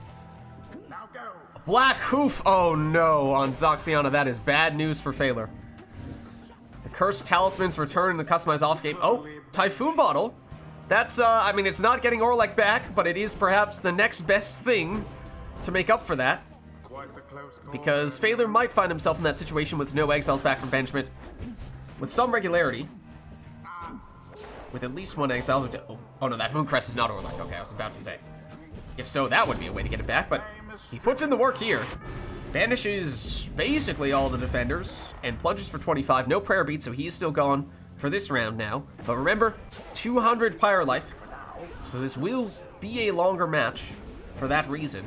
Now go. Black Hoof! Oh no, on Zoxiana. That is bad news for Phaler. The Cursed Talisman's return in the Customized off game. Oh, Typhoon Bottle. That's, I mean, it's not getting Orlek back, but it is perhaps the next best thing to make up for that, Quite the close call. because Phaler might find himself in that situation with no exiles back from banishment with some regularity. With at least one exile who oh no, that Mooncrest is not Orlek. Okay, I was about to say. If so, that would be a way to get it back, but he puts in the work here. Banishes basically all the defenders and plunges for 25. No prayer beat, so he is still gone for this round now. But remember, 200 Pyre life, so this will be a longer match for that reason.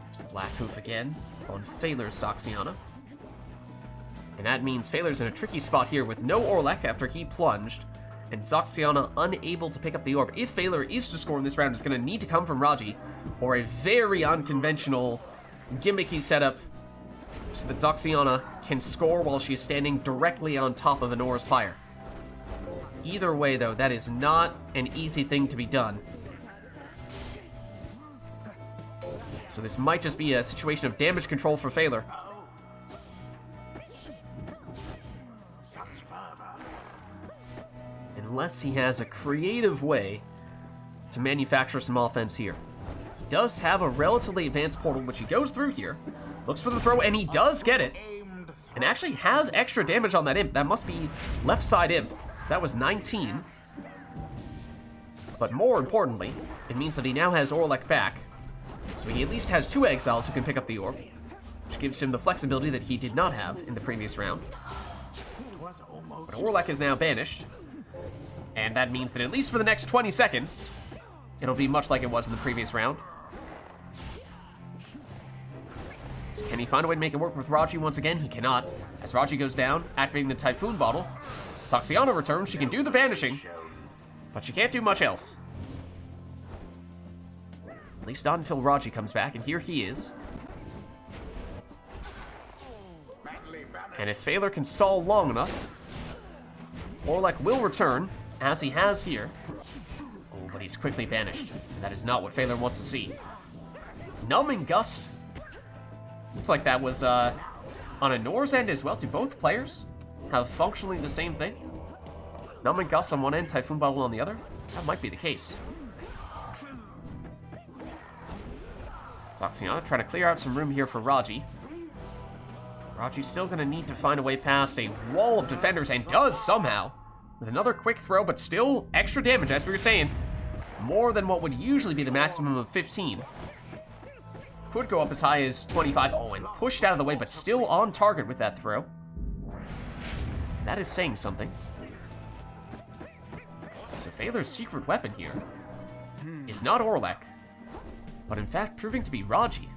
There's the Black Hoof again on Phaler's Saxiana. And that means Phaler's in a tricky spot here with no Orlek after he plunged, and Saxiana unable to pick up the orb. If Phaler is to score in this round, it's going to need to come from Raji, or a very unconventional, gimmicky setup so that Saxiana can score while she is standing directly on top of Anora's Pyre. Either way, though, that is not an easy thing to be done. So this might just be a situation of damage control for Phaler. Unless he has a creative way to manufacture some offense here. He does have a relatively advanced portal, which he goes through here, looks for the throw, and he does get it, and actually has extra damage on that imp. That must be left side imp, because that was 19. But more importantly, it means that he now has Orlek back, so he at least has 2 exiles who can pick up the orb, which gives him the flexibility that he did not have in the previous round. But Orlek is now banished, and that means that at least for the next 20 seconds, it'll be much like it was in the previous round. So can he find a way to make it work with Raji once again? He cannot. As Raji goes down, activating the Typhoon Bottle, Saxiana returns. She can do the banishing, but she can't do much else. At least not until Raji comes back, and here he is. And if Phaler can stall long enough, Orlek will return, as he has here. Oh, but he's quickly banished. That is not what Phaler wants to see. Numbing Gust. Looks like that was on Anora's end as well. Do both players have functionally the same thing? Numbing Gust on one end, Typhoon Bottle on the other? That might be the case. Saxiana trying to clear out some room here for Raji. Raji's still going to need to find a way past a wall of defenders, and does somehow. With another quick throw, but still extra damage, as we were saying. More than what would usually be the maximum of 15. Could go up as high as 25. Oh, and pushed out of the way, but still on target with that throw. That is saying something. So Phaler's secret weapon here is not Orlek, but in fact proving to be Raji.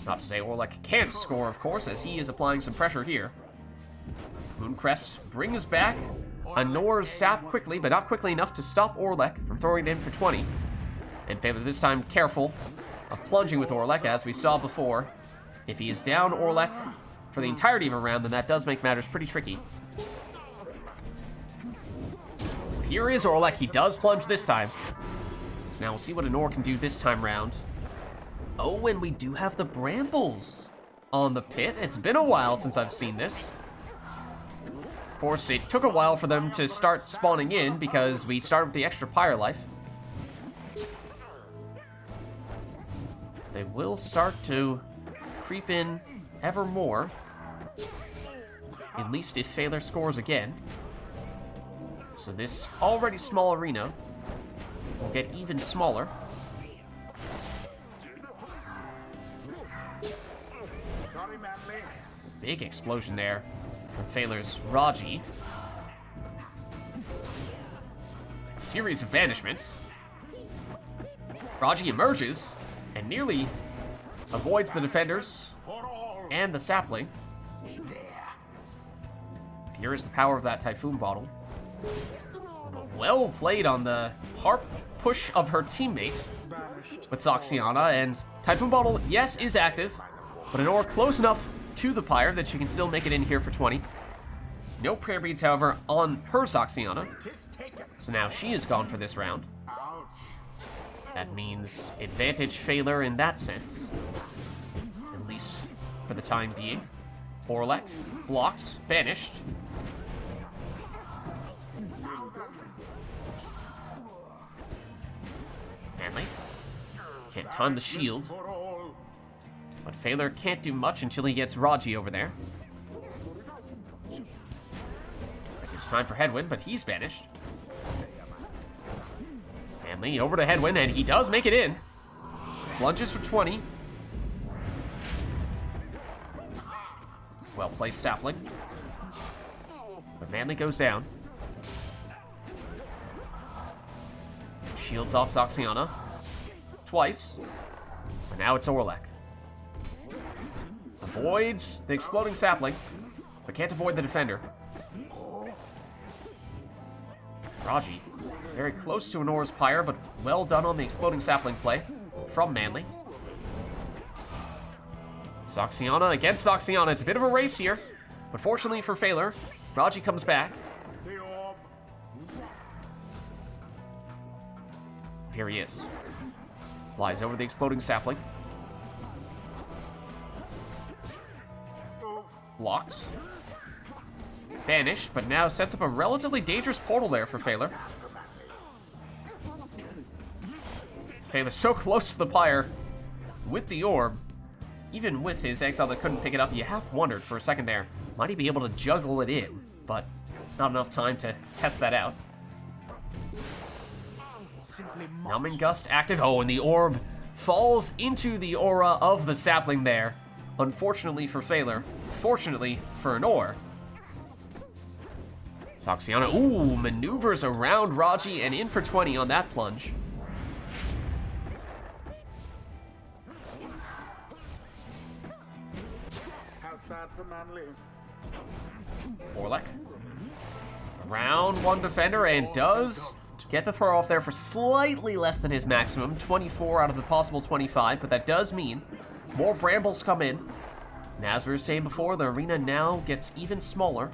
Not to say Orlek can't score, of course, as he is applying some pressure here. Mooncrest brings back Anora's sap quickly, but not quickly enough to stop Orlek from throwing it in for 20. And Phaler this time careful of plunging with Orlek, as we saw before. If he is down Orlek for the entirety of a round, then that does make matters pretty tricky. Here is Orlek. He does plunge this time. So now we'll see what Anora can do this time round. Oh, and we do have the brambles on the pit. It's been a while since I've seen this. Of course, it took a while for them to start spawning in because we started with the extra Pyre life. They will start to creep in ever more. At least if Phaler scores again. So this already small arena will get even smaller. Sorry, Manly. Big explosion there from Phaler's Raji. Series of banishments. Raji emerges and nearly avoids the defenders and the sapling. Here is the power of that Typhoon Bottle. Well played on the harp push of her teammate with Saxiana, and Typhoon Bottle, yes, is active, but Anora close enough to the Pyre that she can still make it in here for 20. No prayer beads, however, on her Saxiana, so now she is gone for this round. That means advantage Phaler in that sense, at least for the time being. Orlek blocks, banished. Can't time the shield. For all. But Phaler can't do much until he gets Raji over there. It's time for Headwind, but he's banished. Manly over to Headwind, and he does make it in. Plunges for 20. Well-placed sapling. But Manly goes down. Shields off Zoxiana. Twice. But now it's Orlek. Avoids the exploding sapling, but can't avoid the defender. Raji, very close to Anor's Pyre, but well done on the exploding sapling play from Manly. Zoxiana against Zoxiana. It's a bit of a race here, but fortunately for Phaler, Raji comes back. The orb. Here he is. Flies over the exploding sapling. Blocked. Banished, but now sets up a relatively dangerous portal there for Phaler. Phaler so close to the Pyre with the orb. Even with his exile that couldn't pick it up, you half wondered for a second there, might he be able to juggle it in? But not enough time to test that out. Numbing Gust active. Oh, and the orb falls into the aura of the sapling there. Unfortunately for Phaler, fortunately for Anor. Zoxiana, ooh, maneuvers around Raji and in for 20 on that plunge. How sad for Manly. Orlek. Round one defender and does get the throw off there for slightly less than his maximum. 24 out of the possible 25, but that does mean more brambles come in. And as we were saying before, the arena now gets even smaller.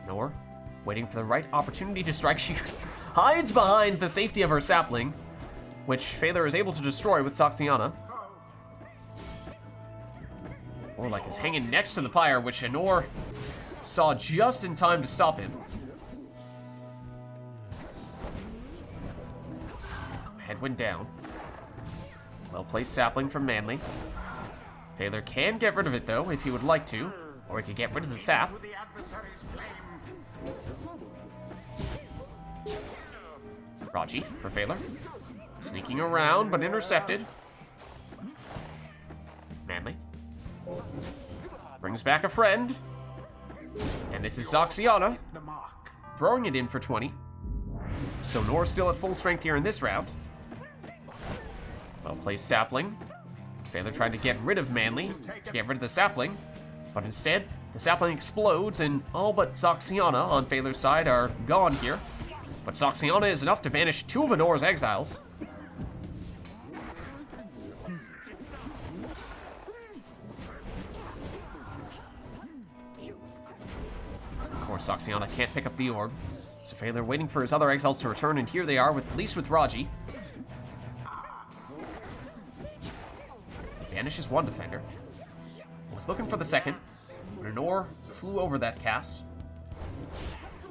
Nor, waiting for the right opportunity to strike, she hides behind the safety of her sapling, which Phaler is able to destroy with Zoxiana. Orlek is hanging next to the Pyre, which Anor saw just in time to stop him. Headwind down. Well-placed sapling from Manly. Phaler can get rid of it, though, if he would like to. Or he could get rid of the sap. With the adversary's flame. Raji for Phaler. Sneaking around, but intercepted. Manly. Brings back a friend. And this is Zoxiana. The mark. Throwing it in for 20. So Nor's still at full strength here in this round. Well-placed sapling. Phaler tried to get rid of Manly to get rid of the sapling, but instead, the sapling explodes and all but Zoxiana on Phaler's side are gone here. But Zoxiana is enough to banish two of Anor's exiles. Of course, Zoxiana can't pick up the orb, so Phaler waiting for his other exiles to return, and here they are, at least with Raji. Banishes one defender. Was looking for the second, but Anor flew over that cast.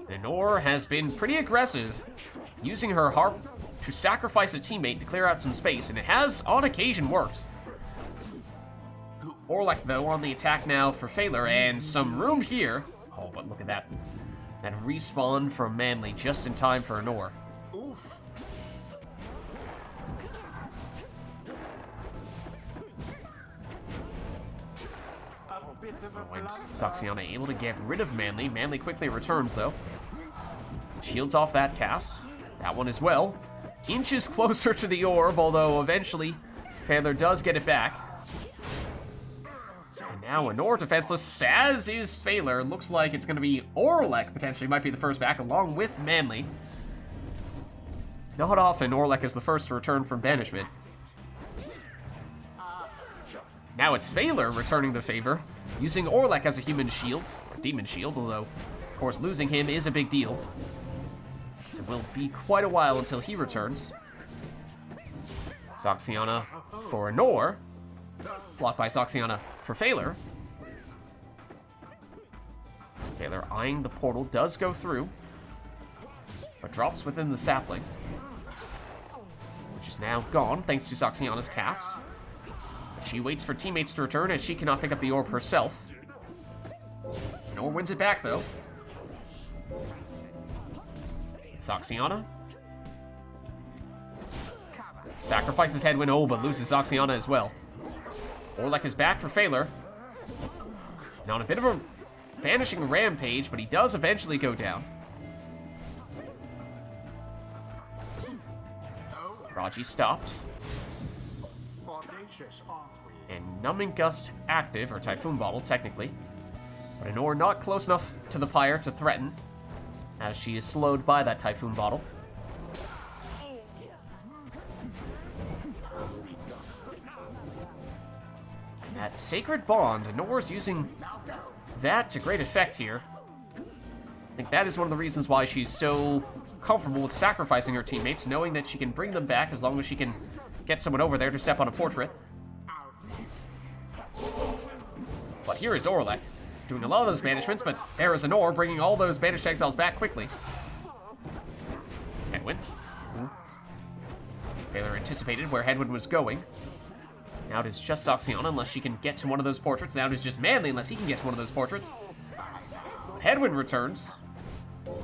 And Anor has been pretty aggressive, using her harp to sacrifice a teammate to clear out some space, and it has, on occasion, worked. Orlek, though, on the attack now for Phaler, and some room here. Oh, but look at that. That respawn from Manly just in time for Anor. Oof. A bit of a And blunder. Zoxiana able to get rid of Manly. Manly quickly returns, though. Shields off that cast. That one as well. Inches closer to the orb, although eventually Phaler does get it back. And now Anor defenseless, as is Phaler. Looks like it's going to be Orlek, potentially, might be the first back, along with Manly. Not often Orlek is the first to return from banishment. Now it's Phaler returning the favor, using Orlek as a human shield, or demon shield, although, of course, losing him is a big deal. So it will be quite a while until he returns. Zoxiana for Anor. Blocked by Zoxiana for Phaler. Phaler eyeing the portal, does go through. but drops within the sapling, which is now gone thanks to Soxiana's cast. She waits for teammates to return as she cannot pick up the orb herself. Nor wins it back, though. Soxiana sacrifices Hedwyn, oh, but loses Soxiana as well. Orlek is back for Phaler. Now on a bit of a vanishing rampage, but he does eventually go down. Raji stopped. And Numbing Gust active, or Typhoon Bottle, technically. But Anor not close enough to the Pyre to threaten, as she is slowed by that Typhoon Bottle. And that Sacred Bond, Anor's using that to great effect here. I think that is one of the reasons why she's so comfortable with sacrificing her teammates, knowing that she can bring them back as long as she can get someone over there to step on a portrait. But here is Orlek, doing a lot of those banishments, but there is Anor bringing all those banished exiles back quickly. Hedwyn. Phaler anticipated where Hedwyn was going. Now it is just Soxiana unless she can get to one of those portraits. Now it is just Manly unless he can get to one of those portraits. Hedwyn returns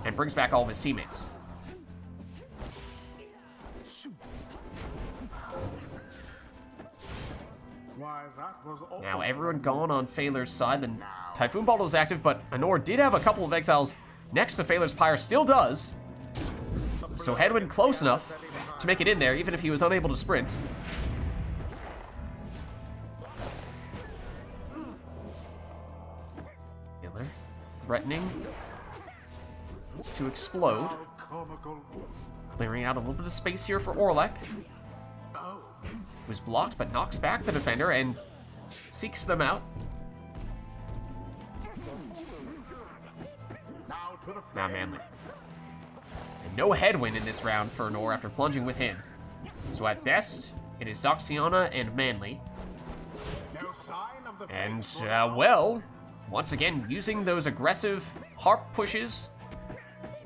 and brings back all of his teammates. Now everyone gone on Phaler's side, and Typhoon Bottle is active, but Anor did have a couple of exiles next to Phaler's Pyre, still does. So Hedwyn close enough to make it in there, even if he was unable to sprint. Phaler threatening to explode. Clearing out a little bit of space here for Orlek. Was blocked, but knocks back the defender and seeks them out. Now Manly. And no Hedwyn in this round for Anor after plunging with him. So at best, it is Soxiana and Manly. And, well, once again, using those aggressive harp pushes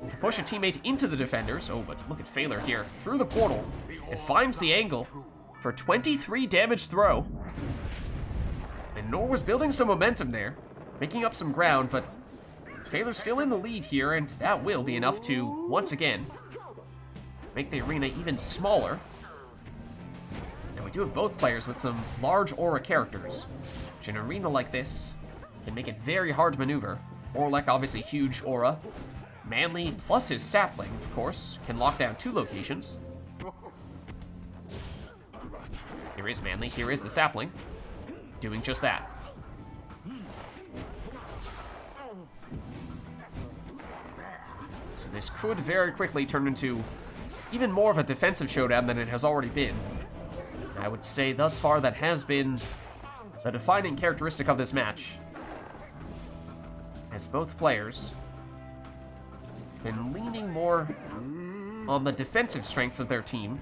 to push a teammate into the defenders. Oh, but look at Phaler here through the portal and finds the angle for 23 damage throw. And Anor was building some momentum there, making up some ground, but Phaler's still in the lead here, and that will be enough to, once again, make the arena even smaller. And we do have both players with some large aura characters, which in an arena like this can make it very hard to maneuver. Orlek, obviously huge aura. Manly, plus his sapling, of course, can lock down 2 locations. Here is Manly, here is the sapling, doing just that. So this could very quickly turn into even more of a defensive showdown than it has already been. I would say thus far that has been the defining characteristic of this match, as both players have been leaning more on the defensive strengths of their team.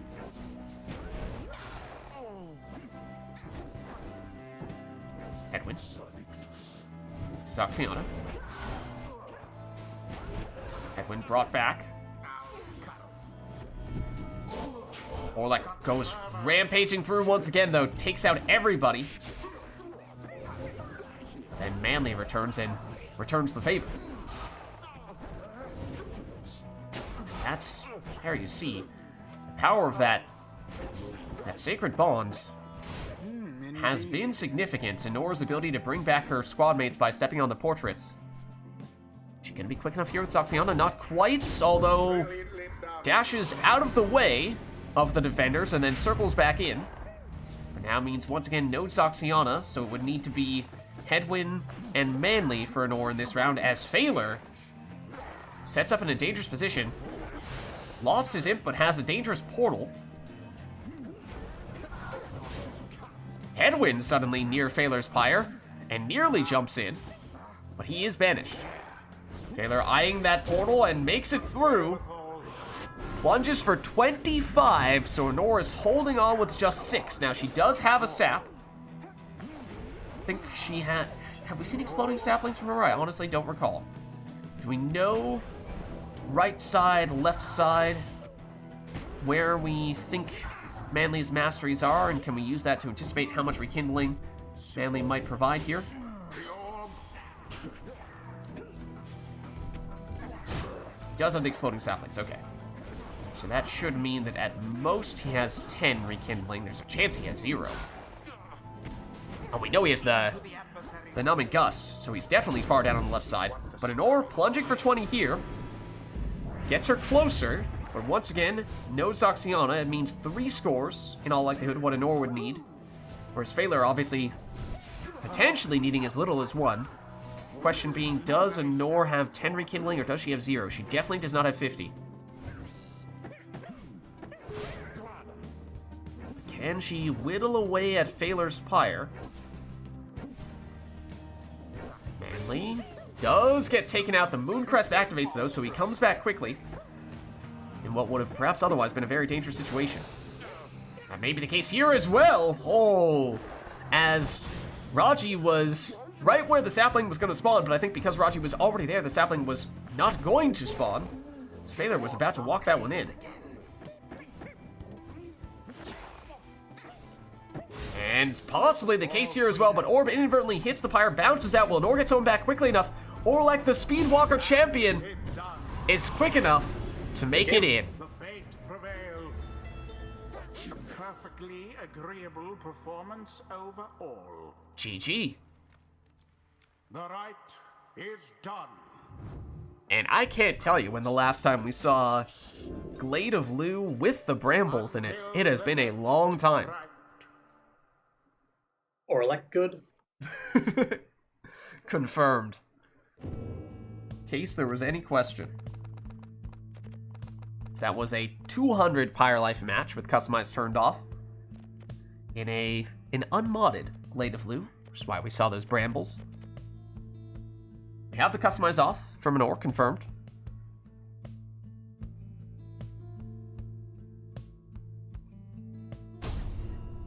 Hedwyn. Soxiana. Hedwyn brought back. Orlek goes rampaging through once again, though. Takes out everybody. Then Manly returns and returns the favor. That's, there you see, the power of that Sacred Bond has been significant to Nora's ability to bring back her squad mates by stepping on the portraits. She gonna be quick enough here with Soxiana? Not quite, although dashes out of the way of the defenders and then circles back in. For now means once again no Soxiana, so it would need to be Hedwyn and Manly for Anor in this round, as Phaler sets up in a dangerous position. Lost his imp, but has a dangerous portal. Hedwyn suddenly near Phaler's Pyre and nearly jumps in, but he is banished. Phaler eyeing that portal and makes it through. Plunges for 25, so Anor is holding on with just 6. Now she does have a sap. I think she had... Have we seen exploding saplings from Anor? I honestly don't recall. Do we know right side, left side, where we think Manly's masteries are, and can we use that to anticipate how much rekindling Manly might provide here? He does have the exploding saplings, okay. So that should mean that at most he has 10 rekindling. There's a chance he has 0. And we know he has the numbing gust, so he's definitely far down on the left side. But Anor plunging for 20 here. Gets her closer, but once again, no Zoxiana. It means 3 scores, in all likelihood, what Anor would need. Whereas Phaler obviously potentially needing as little as 1. Question being, does Anor have 10 rekindling or does she have 0? She definitely does not have 50. Can she whittle away at Phaler's Pyre? Manly does get taken out. The Mooncrest activates though, so he comes back quickly in what would have perhaps otherwise been a very dangerous situation. That may be the case here as well. Oh, as Raji was right where the sapling was going to spawn, but I think because Raji was already there, the sapling was not going to spawn. So Phaler was about to walk that one in. And possibly the case here as well, but Orb inadvertently hits the Pyre, bounces out. Well, Anor gets home back quickly enough, or like the Speedwalker champion is quick enough to make it in. The fate prevailed. Perfectly agreeable performance overall. GG. The rite is done. And I can't tell you when the last time we saw Glade of Lu with the brambles in it. It has been a long time. Or like good. Confirmed. In case there was any question. That was a 200 Pyre Life match with customized turned off. In an unmodded Glade of Lu, which is why we saw those brambles. We have the customized off from Anor, confirmed.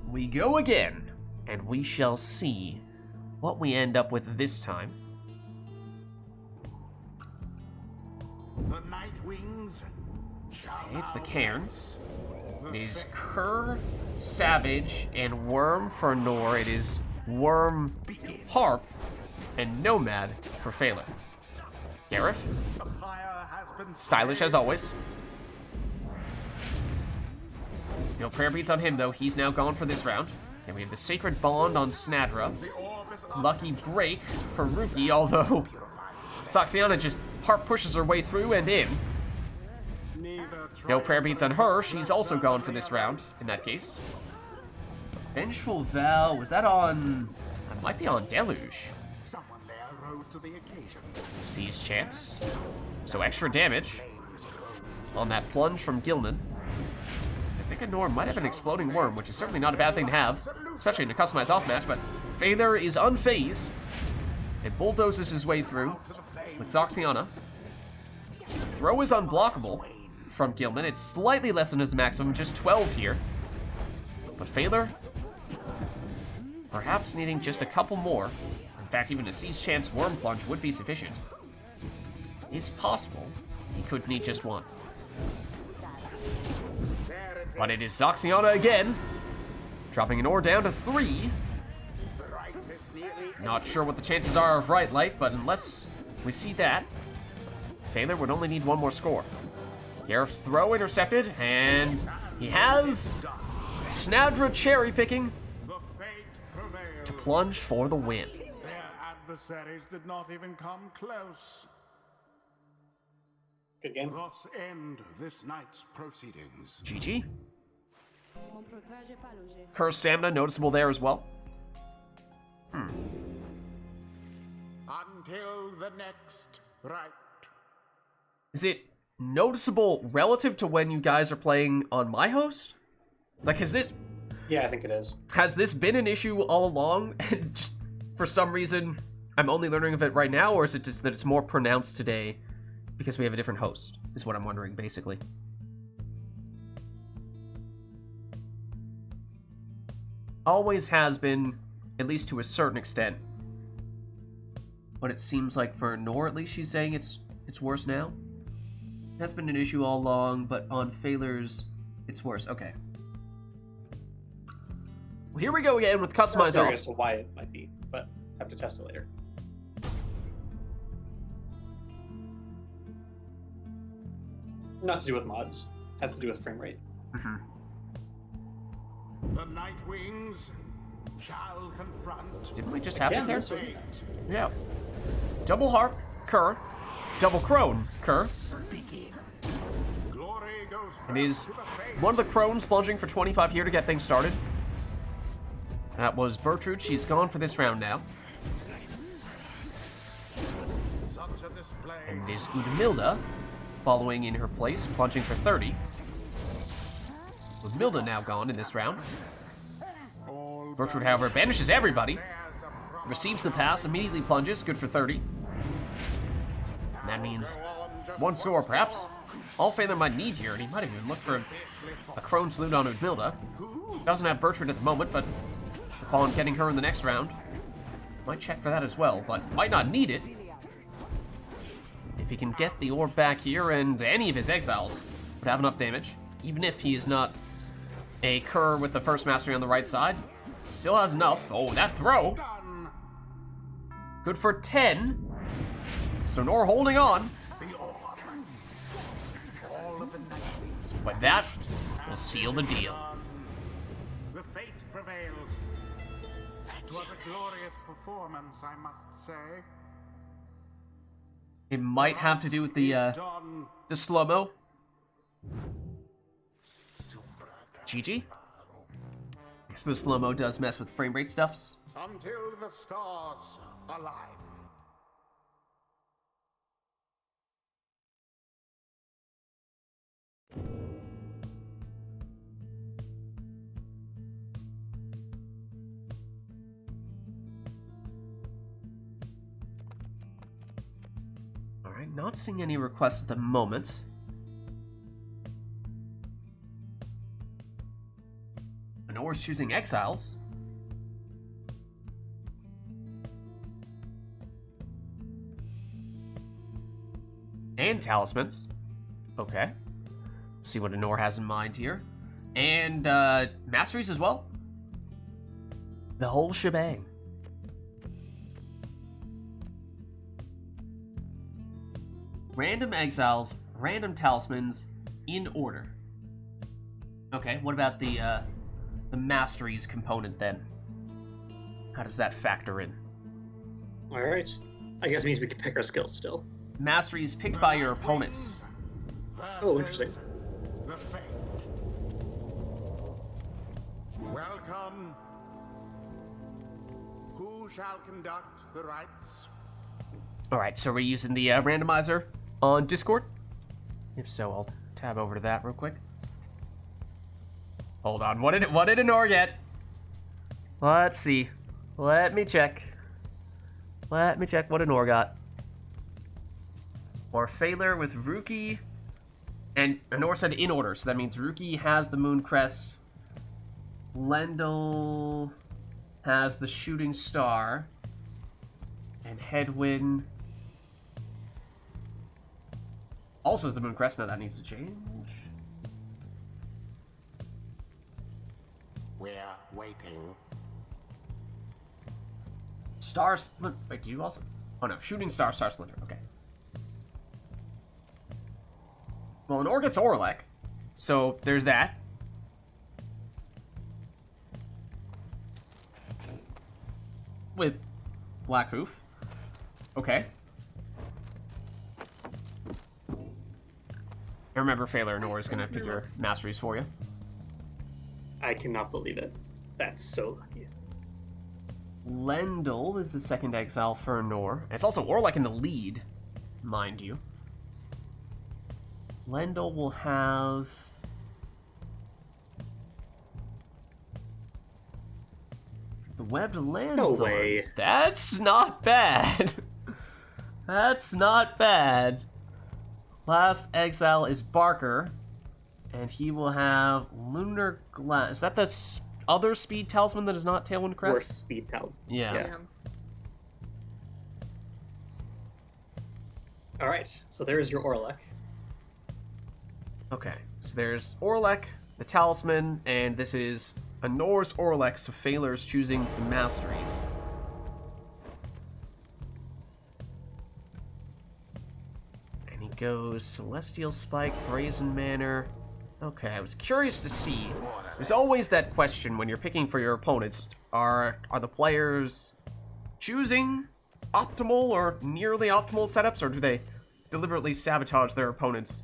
We go again. And we shall see what we end up with this time. The night wings. Okay, it's the cairn. It is Cur, Savage, and Worm for Nor. It is Worm, Harp, and Nomad for Phaler. Gareth, stylish as always. No prayer beads on him though, he's now gone for this round. And we have the Sacred Bond on Snadra. Lucky Break for Ruki, although Zoxiana just Harp pushes her way through and in. No prayer beads on her, she's also gone for this round, in that case. Vengeful Vow, was that on... That might be on Deluge. Someone there rose to the occasion. Seize Chance. So extra damage on that plunge from Gilman. I think Anor might have an Exploding Worm, which is certainly not a bad thing to have, especially in a customized off match, but Phaler is unfazed and bulldozes his way through with Zoxiana. The throw is unblockable from Gilman. It's slightly less than his maximum, just 12 here. But Phaler, perhaps needing just a couple more. In fact, even a Seize Chance Worm Plunge would be sufficient. It's possible he could need just one. But it is Zoxiana again, dropping Anor down to 3. Not sure what the chances are of Rite Light, but unless we see that, Phaler would only need one more score. Gareth's throw intercepted, and he has Snadra cherry picking to plunge for the win. Their adversaries did not even come close. Good game. Thus end this night's proceedings. GG. Curse stamina noticeable there as well. Until the next rite. Is it noticeable relative to when you guys are playing on my host? Like, Yeah, I think it is. has this been an issue all along? And just for some reason, I'm only learning of it right now, or is it just that it's more pronounced today because we have a different host, is what I'm wondering, basically. Always has been, at least to a certain extent. But it seems like for Nor, at least, she's saying it's worse now. That's been an issue all along, but on failures, it's worse. Okay. Well, here we go again with customize I'm all. curious as to why it might be, but I have to test it later. Not to do with mods. Has to do with frame rate. Mm-hmm. The Night Wings shall confront. Didn't we just have Yeah, it there? that's what- Yeah. Double harp, Kerr. Double crone, Kerr. Glory goes And he's first to the faint. one of the crones plunging for 25 here to get things started. That was Bertrude. She's gone for this round now. Such a display. And it is Udmilda following in her place, plunging for 30. Udmilda now gone in this round. All Bertrude, however, banishes everybody. bears a promise. Receives the pass, immediately plunges, good for 30. And that means one score, perhaps. All Phaler might need here, and he might even look for a crone salute on Udmilda. Doesn't have Bertrude at the moment, but upon getting her in the next round, might check for that as well, but might not need it. If he can get the orb back here, and any of his exiles would have enough damage, even if he is not a Kerr with the first mastery on the right side. Still has enough. Oh, that throw! Done. Good for 10. So Nor holding on, The orb. All of the Night Wings. but that will seal the deal. The fate prevailed. It was a glorious performance, I must say. It might have to do with the Done. slow-mo. GG. Because the slow-mo does mess with frame rate stuffs. Until the stars align. Alright, not seeing any requests at the moment. Nor's choosing exiles. And talismans. Okay. See what Anor has in mind here. And masteries as well. The whole shebang. Random exiles, random talismans, in order. Okay, what about the masteries component then? How does that factor in? Alright. I guess it means we can pick our skills still. Masteries picked by your opponent. Oh, interesting. The fate. Welcome. Who shall conduct the rites? Alright, so we're using the randomizer on Discord? If so, I'll tab over to that real quick. Hold on, what did Anor get? Let's see. Let me check. Let me check what Anor got. Or Phaler with Ruki. And Anor said in order, so that means Ruki has the Moon Crest. Lendl has the Shooting Star. And Hedwyn also has the Moon Crest. Now that needs to change. We're waiting. Star Splinter. Wait, do you also? Oh no, Shooting Star, Star Splinter. Okay. Well, an Or gets Orlek, so there's that. With Blackhoof. Okay. I remember Phaler and Or is gonna pick your masteries for you. I cannot believe it. That's so lucky. Lendl is the second exile for Nor. It's also Orlek in the lead, mind you. Lendl will have... the webbed lands. No way. That's not bad. That's not bad. Last exile is Barker. And he will have Lunar Glass. Is that the other speed talisman that is not Tailwind Crest? Worst speed talisman. Yeah. Yeah. Alright, so there's your Orlek. Okay, so there's Orlek, the Talisman, and this is Anor's Orlek, so Phaler's choosing the Masteries. And he goes Celestial Spike, Brazen Manor. Okay, I was curious to see. There's always that question when you're picking for your opponents. Are the players choosing optimal or nearly optimal setups, or do they deliberately sabotage their opponents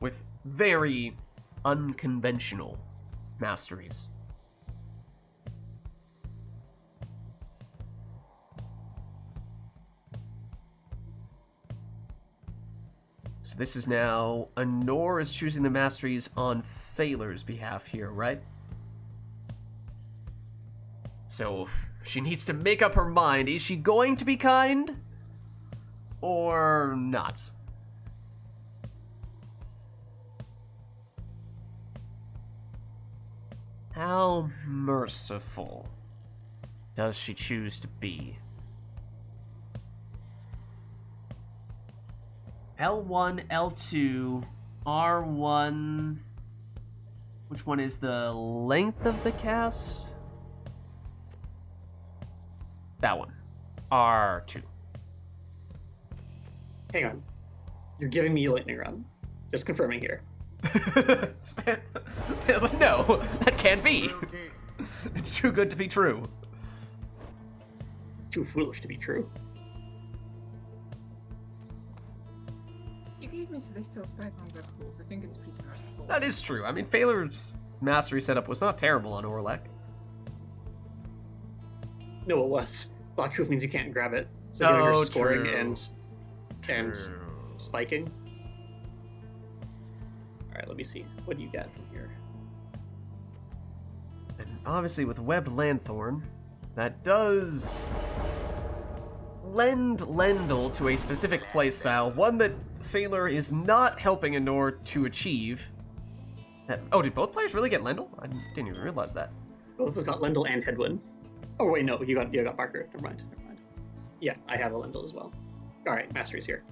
with very unconventional masteries? So this is now, Anor is choosing the masteries on Phaler's behalf here, right? So she needs to make up her mind. Is she going to be kind? Or not? How merciful does she choose to be? L1, L2, R1... Which one is the length of the cast? That one. R2. Hang on. You're giving me a lightning run. Just confirming here. No, that can't be. It's too good to be true. Too foolish to be true. You gave me Celestial Spike on that move. I think it's pretty merciful. That is true. I mean, Phaler's mastery setup was not terrible on Orlek. No, it was. Blockproof means you can't grab it. So you're scoring true. and spiking. Alright, let me see. What do you get from here? And obviously with Webbed Lanthorn, that does lend Lendl to a specific playstyle, one that Phaler is not helping Anor to achieve. Oh, did both players really get Lendl? I didn't even realize that. Both of us got Lendl and Headwind. Oh wait, no, you got Parker. Never mind. Yeah, I have a Lendl as well. Alright, Mastery's here.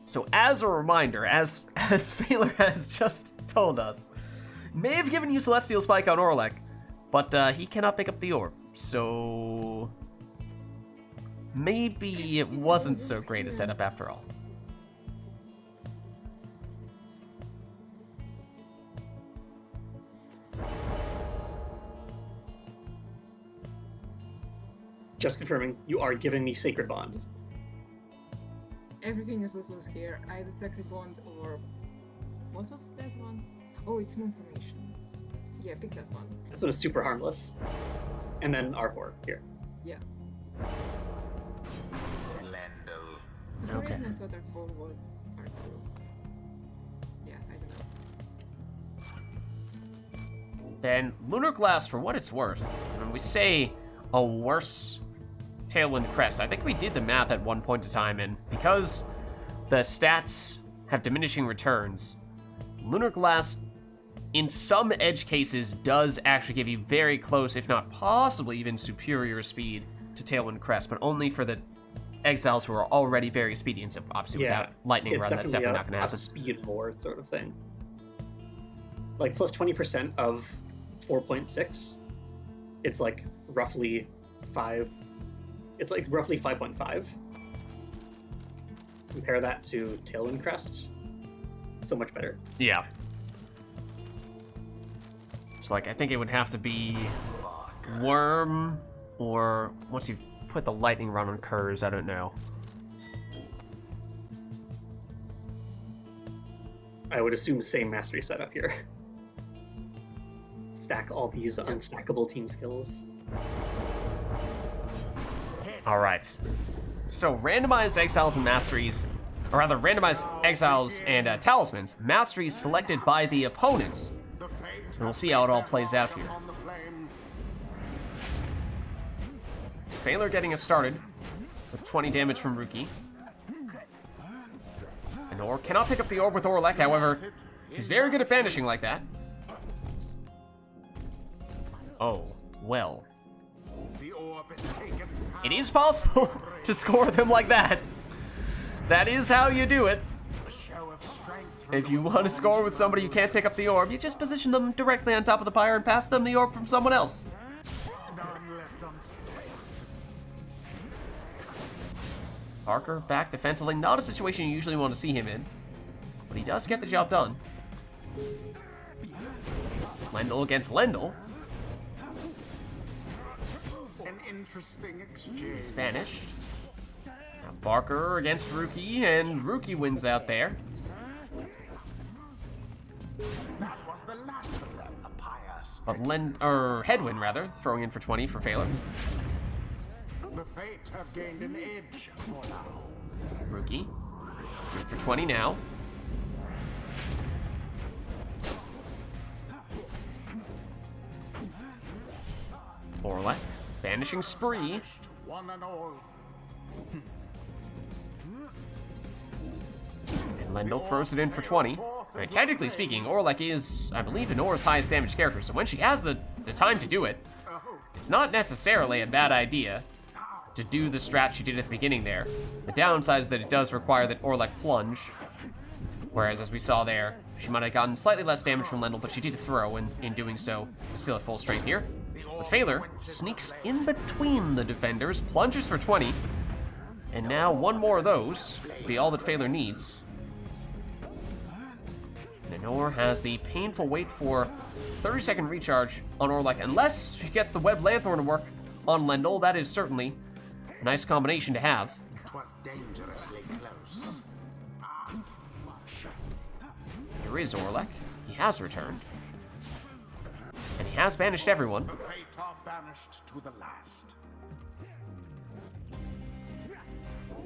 So as a reminder, as Phaler has just told us, may have given you Celestial Spike on Orlek, but he cannot pick up the orb, so maybe it wasn't so great a setup after all. Just confirming, you are giving me Sacred Bond. Everything is lose here. Either Sacred Bond or... What was that one? Oh, it's Moon Formation. Yeah, pick that one. This one is super harmless. And then R4 here. Yeah. Lendl. For some Okay. reason I thought R4 was R2. Yeah, I don't know. Then Lunar Glass, for what it's worth, when we say a worse Tailwind Crest, I think we did the math at one point in time, and because the stats have diminishing returns, Lunar Glass, in some edge cases, does actually give you very close, if not possibly even superior speed to Tailwind Crest, but only for the exiles who are already very speedy, and so obviously without Lightning Run, that's definitely not going to happen. A speed war sort of thing. Like plus 20% of 4.6, it's like roughly 5. It's like roughly 5.5. Compare that to Tailwind Crest, so much better. Yeah. It's like, I think it would have to be Worm, or once you've put the Lightning Run on Kurz, I don't know. I would assume same mastery setup here. Stack all these unstackable team skills. Alright. So, randomized exiles and masteries, or rather, randomized exiles and talismans, masteries selected by the opponents. And we'll see how it all plays out here. It's Phaler getting us started with 20 damage from Ruki. And Or cannot pick up the orb with Orlek, however, he's very good at banishing like that. Oh, well. It is possible to score them like that. That is how you do it. A show of strength If you want to score with somebody who can't pick up the orb, you just position them directly on top of the pyre and pass them the orb from someone else. Parker back defensively, not a situation you usually want to see him in, but he does get the job done. Lendl against Lendl. An interesting exchange. Spanish. Now Barker against Rookie, and Rookie wins out there. That was the last of them. A pious. But Headwind rather, throwing in for 20 for Phaler. The Fates have gained an edge for now. Rookie. Good for 20 now. Orlek. Banishing Spree. One and all. And Lendl throws it in for 20. Right, technically speaking, Orlek is, I believe, Inora's highest damage character, so when she has the time to do it, it's not necessarily a bad idea to do the strat she did at the beginning there. The downside is that it does require that Orlek plunge, whereas as we saw there, she might have gotten slightly less damage from Lendl, but she did throw, and in doing so, still at full strength here. But Phaler sneaks in between the defenders, plunges for 20, and now one more of those will be all that Phaler needs. And Inora has the painful wait for 30-second recharge on Orlek, unless she gets the Web Lanthorn to work on Lendl. That is certainly a nice combination to have. It was dangerously close. Here is Orlek. He has returned. And he has banished everyone. The Fates are banished to the last.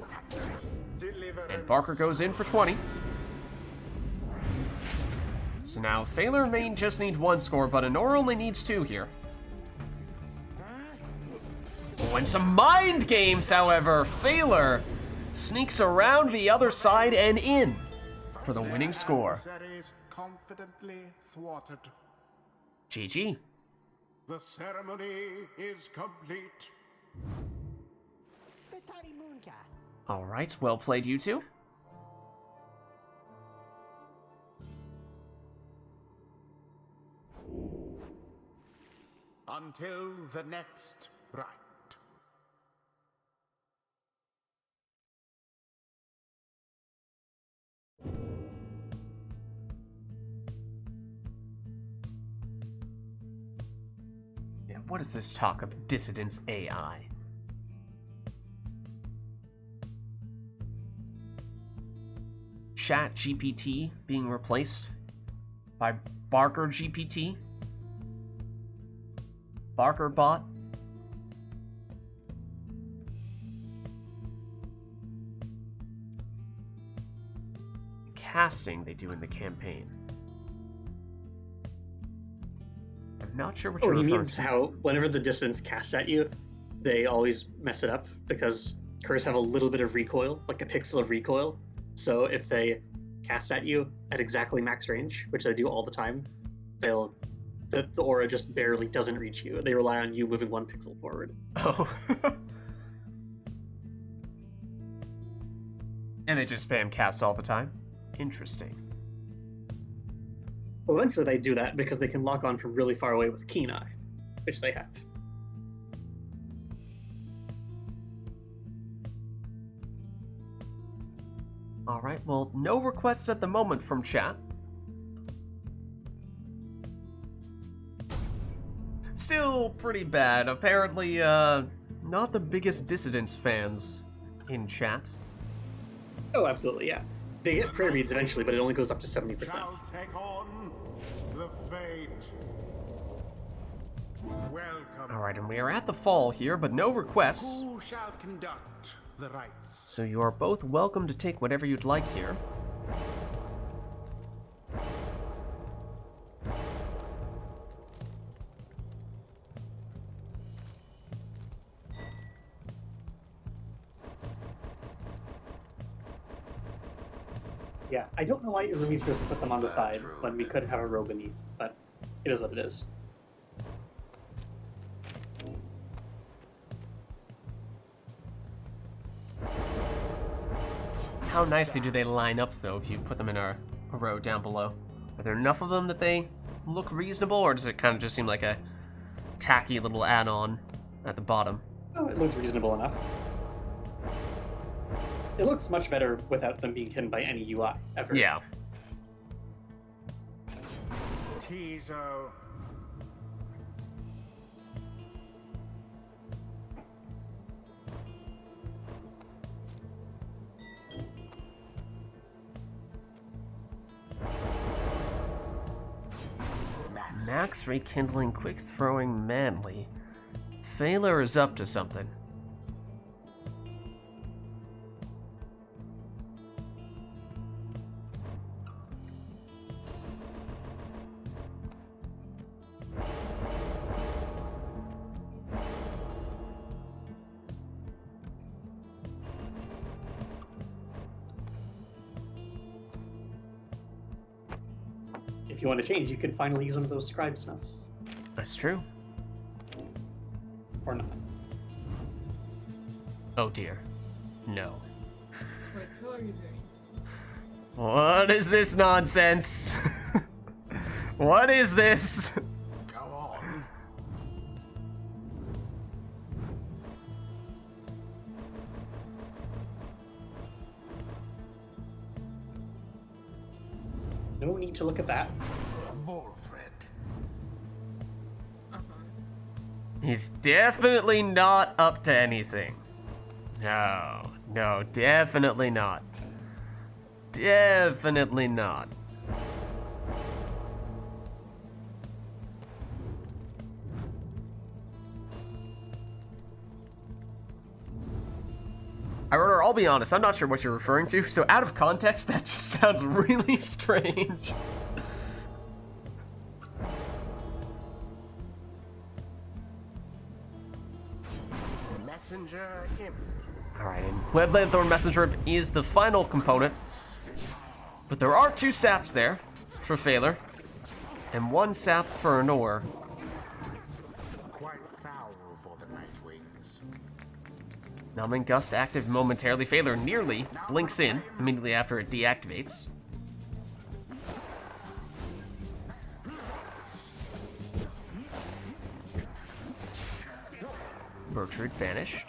That's it. Deliverance. And Barker goes in for 20. So now Phaler may just need one score, but Inora only needs 2 here. Oh, and some mind games, however. Phaler sneaks around the other side and in for the winning score. Adversaries confidently thwarted. GG. The ceremony is complete. All right, well played, you two. Until the next rite. Yeah, what is this talk of dissidence AI? Chat GPT being replaced by Barker GPT? Barker bot? Casting they do in the campaign. I'm not sure what you're He referring means to. how whenever the distance casts at you, they always mess it up because curs have a little bit of recoil, like a pixel of recoil. So if they cast at you at exactly max range, which they do all the time, the aura just barely doesn't reach you. They rely on you moving 1 pixel forward. Oh. And they just spam casts all the time? Interesting. Well, eventually they do that because they can lock on from really far away with Keen Eye, which they have. Alright, well, no requests at the moment from chat. Still pretty bad. Apparently, not the biggest Dissidents fans in chat. Oh, absolutely, yeah. They get prayer beads eventually, but it only goes up to 70%. Shall take on the fate. Welcome. Alright, and we are at the fall here, but no requests. Who shall conduct the rites? So you are both welcome to take whatever you'd like here. Yeah, I don't know why Irumi's supposed to put them on the side when we could have a row beneath, but it is what it is. How nicely do they line up, though, if you put them in a a row down below? Are there enough of them that they look reasonable, or does it kind of just seem like a tacky little add-on at the bottom? Oh, it looks reasonable enough. It looks much better without them being hidden by any UI ever. Yeah. Tizo. Max rekindling, quick throwing, manly. Phaler is up to something. If you want to change, you can finally use one of those scribe snuffs. That's true. Or not. Oh dear. No. Wait, who are you doing? What is this nonsense? What is this? Go on. No need to look at that. Wolfred. Uh-huh. He's definitely not up to anything. No, no, definitely not. Definitely not. I'll be honest, I'm not sure what you're referring to, so out of context, that just sounds really strange. Messenger imp. Alright, and Webland Thorn Messenger Imp is the final component. But there are 2 saps there for Phaler, and 1 sap for Anor. Quite foul for the Night Wings. Numbing Gust active momentarily. Phaler nearly blinks in immediately after it deactivates. Bertrude banished.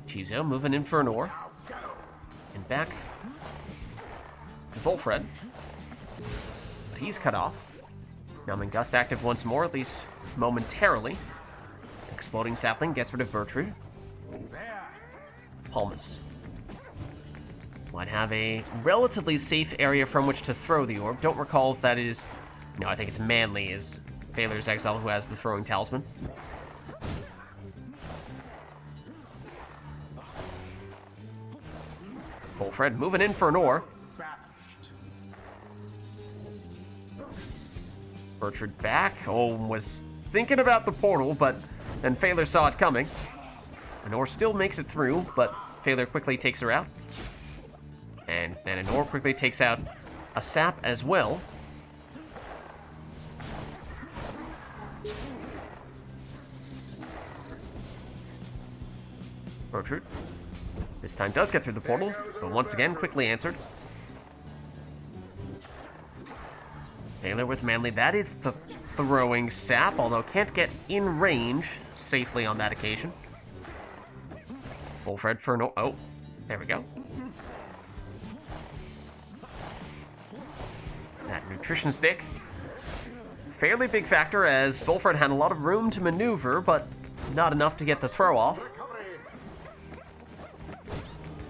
Tizo moving in for Anor. And back to Volfred. But he's cut off. Numbing Gust active once more, at least momentarily. Exploding Sapling gets rid of Bertrude. There. Palmas might have a relatively safe area from which to throw the orb. Don't recall if that is... No, I think it's Manly is Phaler's Exile who has the throwing talisman. Volfred moving in for Anor. Banished. Bertrude back. Oh, was thinking about the portal, but then Phaler saw it coming. Anor still makes it through, but Phaler quickly takes her out. And then Anor quickly takes out a sap as well. Bertrude this time does get through the portal, but once again quickly answered. Phaler with Manly, that is the throwing sap, although can't get in range safely on that occasion. Volfred for no. Oh, there we go. That nutrition stick. Fairly big factor as Volfred had a lot of room to maneuver, but not enough to get the throw off. Recovery.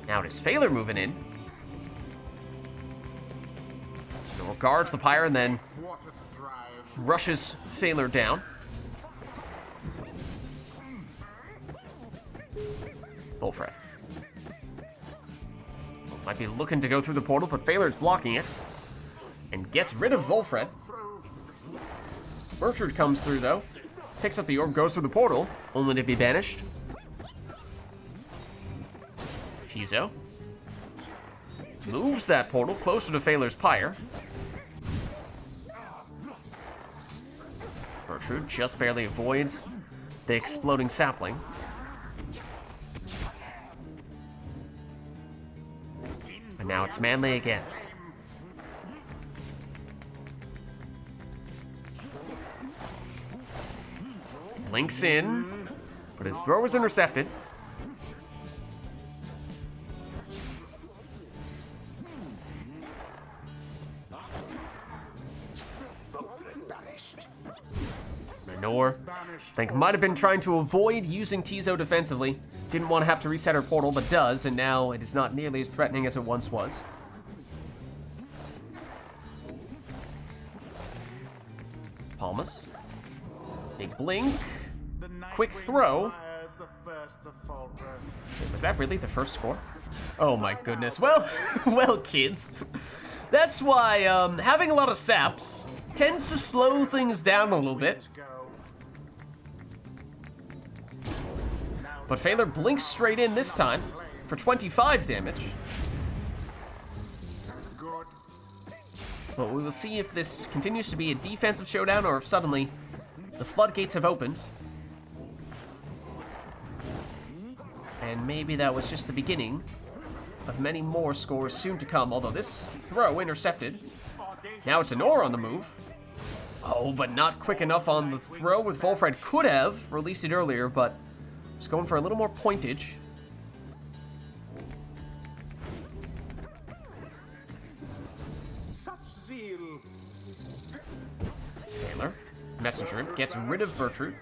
Now it is Phaler moving in. Nor guards the Pyre and then Water to drive. rushes Phaler down. Volfred. Might be looking to go through the portal, but Phaler's blocking it. And gets rid of Volfred. Bertrude comes through, though. Picks up the orb, goes through the portal, only to be banished. Tizo moves that portal closer to Phaler's Pyre. Bertrude just barely avoids the exploding sapling. And now it's Manly again. blinks in, but his throw is intercepted. Nor, I think might have been trying to avoid using Tizo defensively. Didn't want to have to reset her portal, but does, and now it is not nearly as threatening as it once was. Palmas. Big blink. Quick throw. Was that really the first score? Oh my goodness. Well, well, kids. That's why having a lot of saps tends to slow things down a little bit. But Phaler blinks straight in this time for 25 damage. But we will see if this continues to be a defensive showdown or if suddenly the floodgates have opened. And maybe that was just the beginning of many more scores soon to come, although this throw intercepted. Now it's Anor on the move. Oh, but not quick enough on the throw with Volfred. Could have released it earlier, but was going for a little more pointage. Such zeal. Taylor, Messenger, gets rid of Bertrude.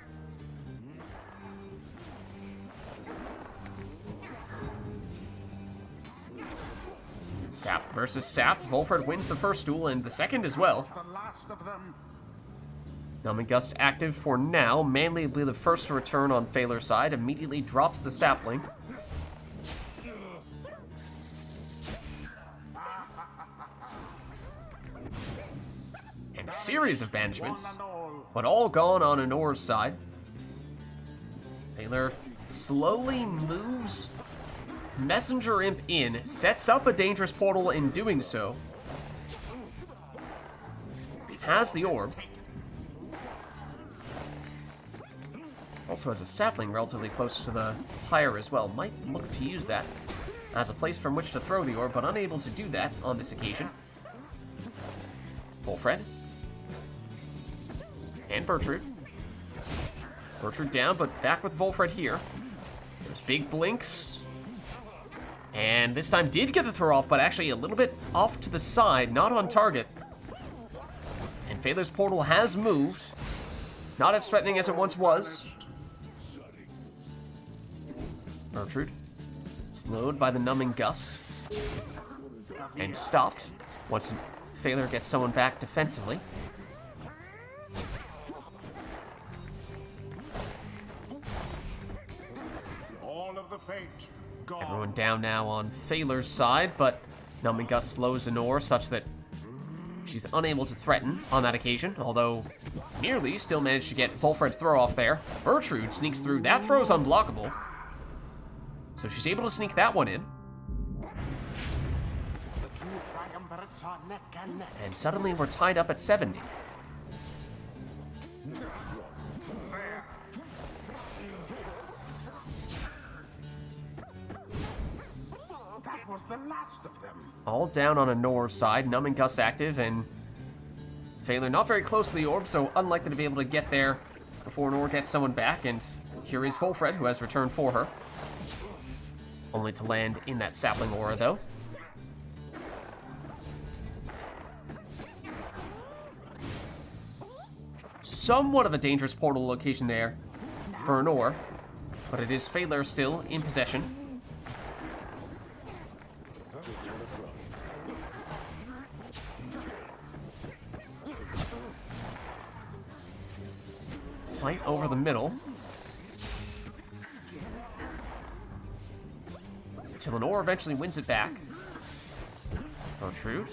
Sap versus Sap. Volfred wins the first duel and the second as well. The last of them. Numbing Gust active for now. Manly will be the first to return on Phaler's side. Immediately drops the sapling. And a series of banishments, but all gone on Anor's side. Phaler slowly moves Messenger Imp in, sets up a dangerous portal in doing so. Has the orb. Also has a sapling relatively close to the Pyre as well. Might look to use that as a place from which to throw the orb, but unable to do that on this occasion. Volfred. And Bertrude. Bertrude down, but back with Volfred here. There's big blinks. And this time did get the throw off, but actually a little bit off to the side, not on target. And Phaler's portal has moved. Not as threatening as it once was. Bertrude, slowed by the numbing gust, and stopped once Phaler gets someone back defensively. All of the fate gone. Everyone down now on Phaler's side, but numbing gust slows Anor such that she's unable to threaten on that occasion, although nearly still managed to get Volfred's throw off there. Bertrude sneaks through. That throw is unblockable. So she's able to sneak that one in. The two triumvirates are neck and neck. And suddenly we're tied up at 70. That was the last of them. All down on Anor's side. Numbing Gust active, and Phaler not very close to the orb, so unlikely to be able to get there before Anor gets someone back. And here is Volfred, who has returned for her. Only to land in that sapling aura, though. Somewhat of a dangerous portal location there for Anor, but it is Phaler still in possession. Fight over the middle. Until Anor eventually wins it back. Bertrude.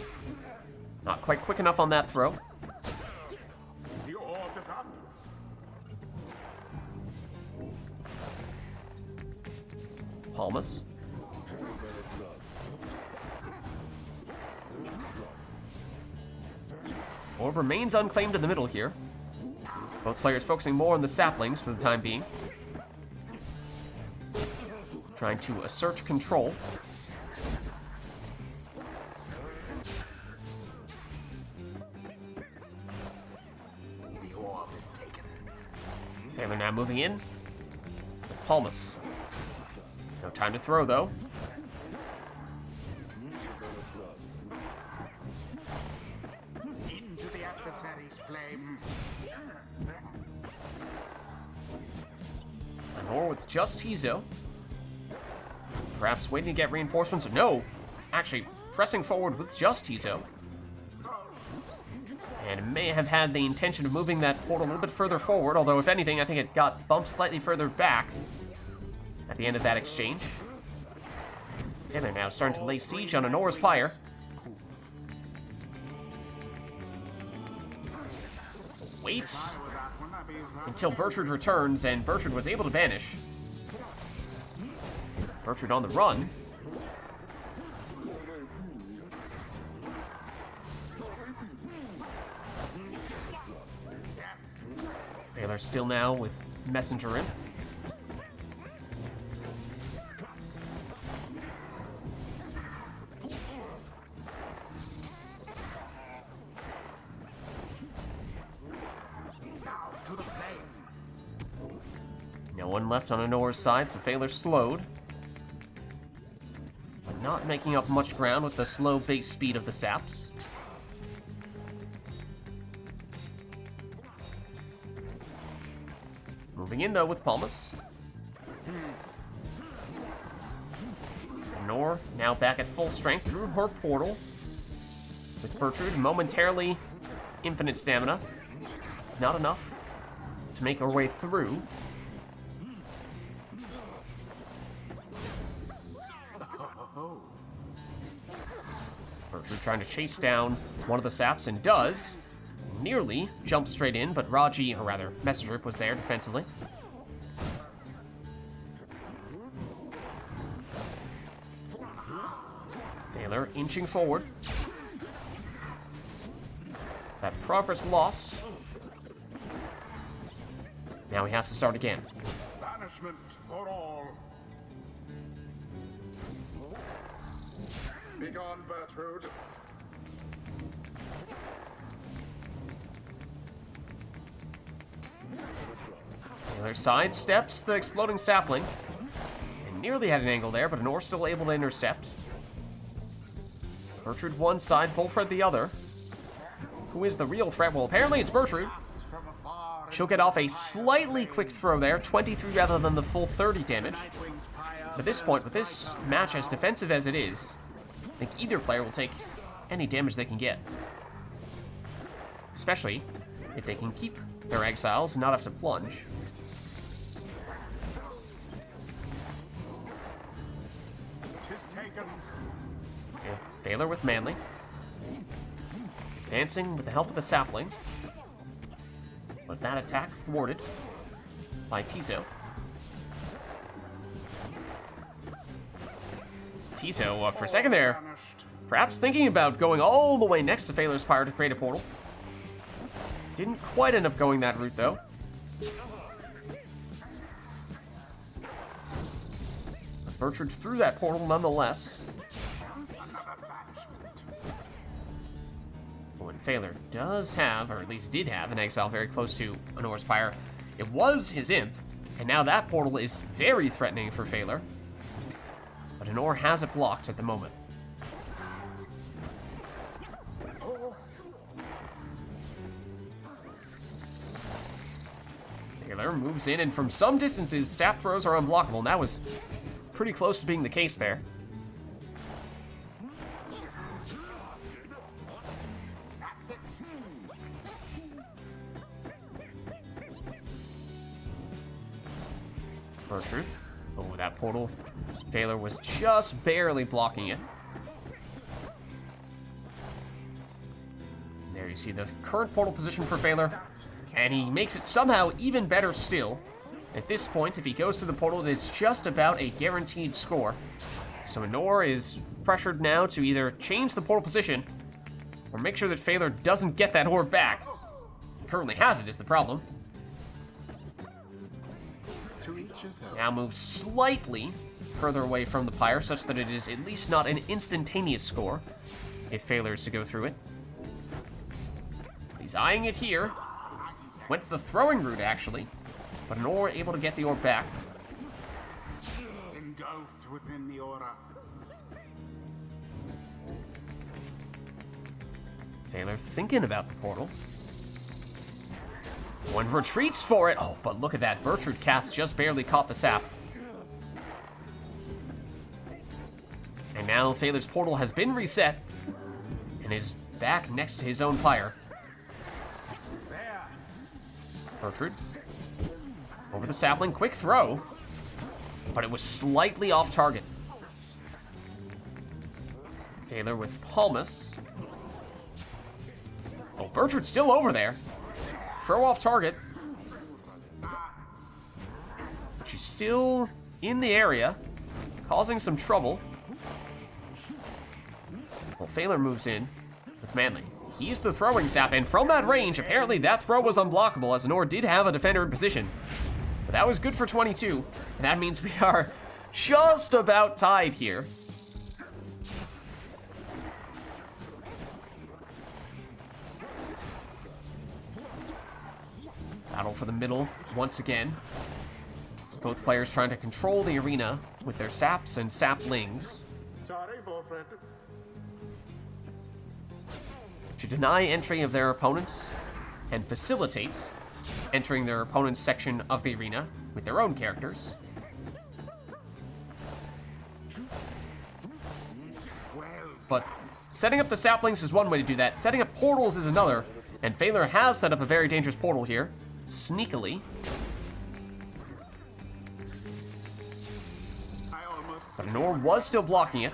Not quite quick enough on that throw. The orb is up. Palmas. Orb remains unclaimed in the middle here. Both players focusing more on the saplings for the time being. Trying to assert control. The orb is taken. Failure now moving in. With Palmas. No time to throw, though. Into the adversary's flame. Lenore with just Tizo. Perhaps waiting to get reinforcements. No! Actually, pressing forward with just Tizo. And may have had the intention of moving that portal a little bit further forward, although if anything, I think it got bumped slightly further back at the end of that exchange. And they're now starting to lay siege on Anora's Pyre. Waits until Bertrude returns, and Bertrude was able to banish. Bertrude on the run. Failure still now with Messenger in. Now to the flame. No one left on Anora's side, so Failure slowed. But not making up much ground with the slow base speed of the saps. Moving in, though, with Palmas. Anor now back at full strength through her portal. With Bertrude momentarily infinite stamina. Not enough to make her way through. Bertrude trying to chase down one of the saps, and does. Nearly jumped straight in, but Raji, or rather, Messenger was there defensively. Failure inching forward. That progress lost. Now he has to start again. Banishment for all. Begone, Bertrude. Failure sidesteps the exploding sapling. And nearly had an angle there, but Anor still able to intercept. Bertrude one side, Volfred the other. Who is the real threat? Well, apparently it's Bertrude. She'll get off a slightly quick throw there, 23 rather than the full 30 damage. At this point, with this match as defensive as it is, I think either player will take any damage they can get. Especially if they can keep their exiles and not have to plunge. Tis taken. Yeah, Failure with Manly. Advancing with the help of the sapling. But that attack thwarted by Tizo. Tizo, for a second there, perhaps thinking about going all the way next to Failure's Pyre to create a portal. Didn't quite end up going that route, though. But Bertrude threw that portal nonetheless. When Failure does have, or at least did have, an exile very close to Anora's Pyre, it was his imp, and now that portal is very threatening for Failure. But Anor has it blocked at the moment. Failure moves in, and from some distances, sap throws are unblockable, and that was pretty close to being the case there. Bertrude. Oh, that portal. Failure was just barely blocking it. There you see the current portal position for Failure, and he makes it somehow even better still. At this point, if he goes through the portal, it's just about a guaranteed score. So Anor is pressured now to either change the portal position or make sure that Failure doesn't get that orb back. He currently has it, is the problem. Now moves slightly further away from the Pyre, such that it is at least not an instantaneous score if Failure is to go through it. He's eyeing it here. Went the throwing route, actually. But an orb able to get the orb back. Engulfed within the aura. Taylor thinking about the portal. One retreats for it. Oh, but look at that. Bertrude cast just barely caught the sap. And now Thaler's portal has been reset and is back next to his own Pyre. Bertrude. Over the sapling, quick throw. But it was slightly off target. Taylor with Palmas. Oh, Bertrude's still over there. Throw off target. She's still in the area, causing some trouble. Well, Thaler moves in with Manly. He's the throwing sap, and from that range, apparently that throw was unblockable, as Nor did have a defender in position. But that was good for 22, and that means we are just about tied here. Battle for the middle once again. It's both players trying to control the arena with their saps and saplings. Sorry, Wilfred. To deny entry of their opponents and facilitates entering their opponent's section of the arena with their own characters. But setting up the saplings is one way to do that. Setting up portals is another, and Thaler has set up a very dangerous portal here, sneakily. But Nor was still blocking it,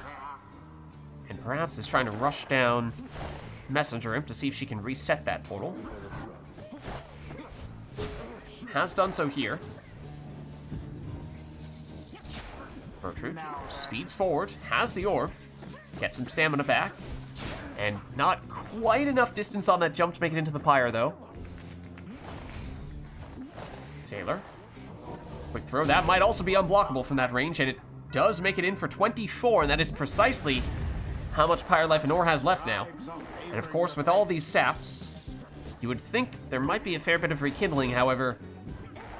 and perhaps is trying to rush down Messenger Imp to see if she can reset that portal. Has done so here. Bertrude speeds forward, has the orb, gets some stamina back, and not quite enough distance on that jump to make it into the Pyre, though. Thaler. Quick throw. That might also be unblockable from that range, and it does make it in for 24, and that is precisely how much Pyre life Nor has left now. And of course, with all these saps, you would think there might be a fair bit of rekindling. However,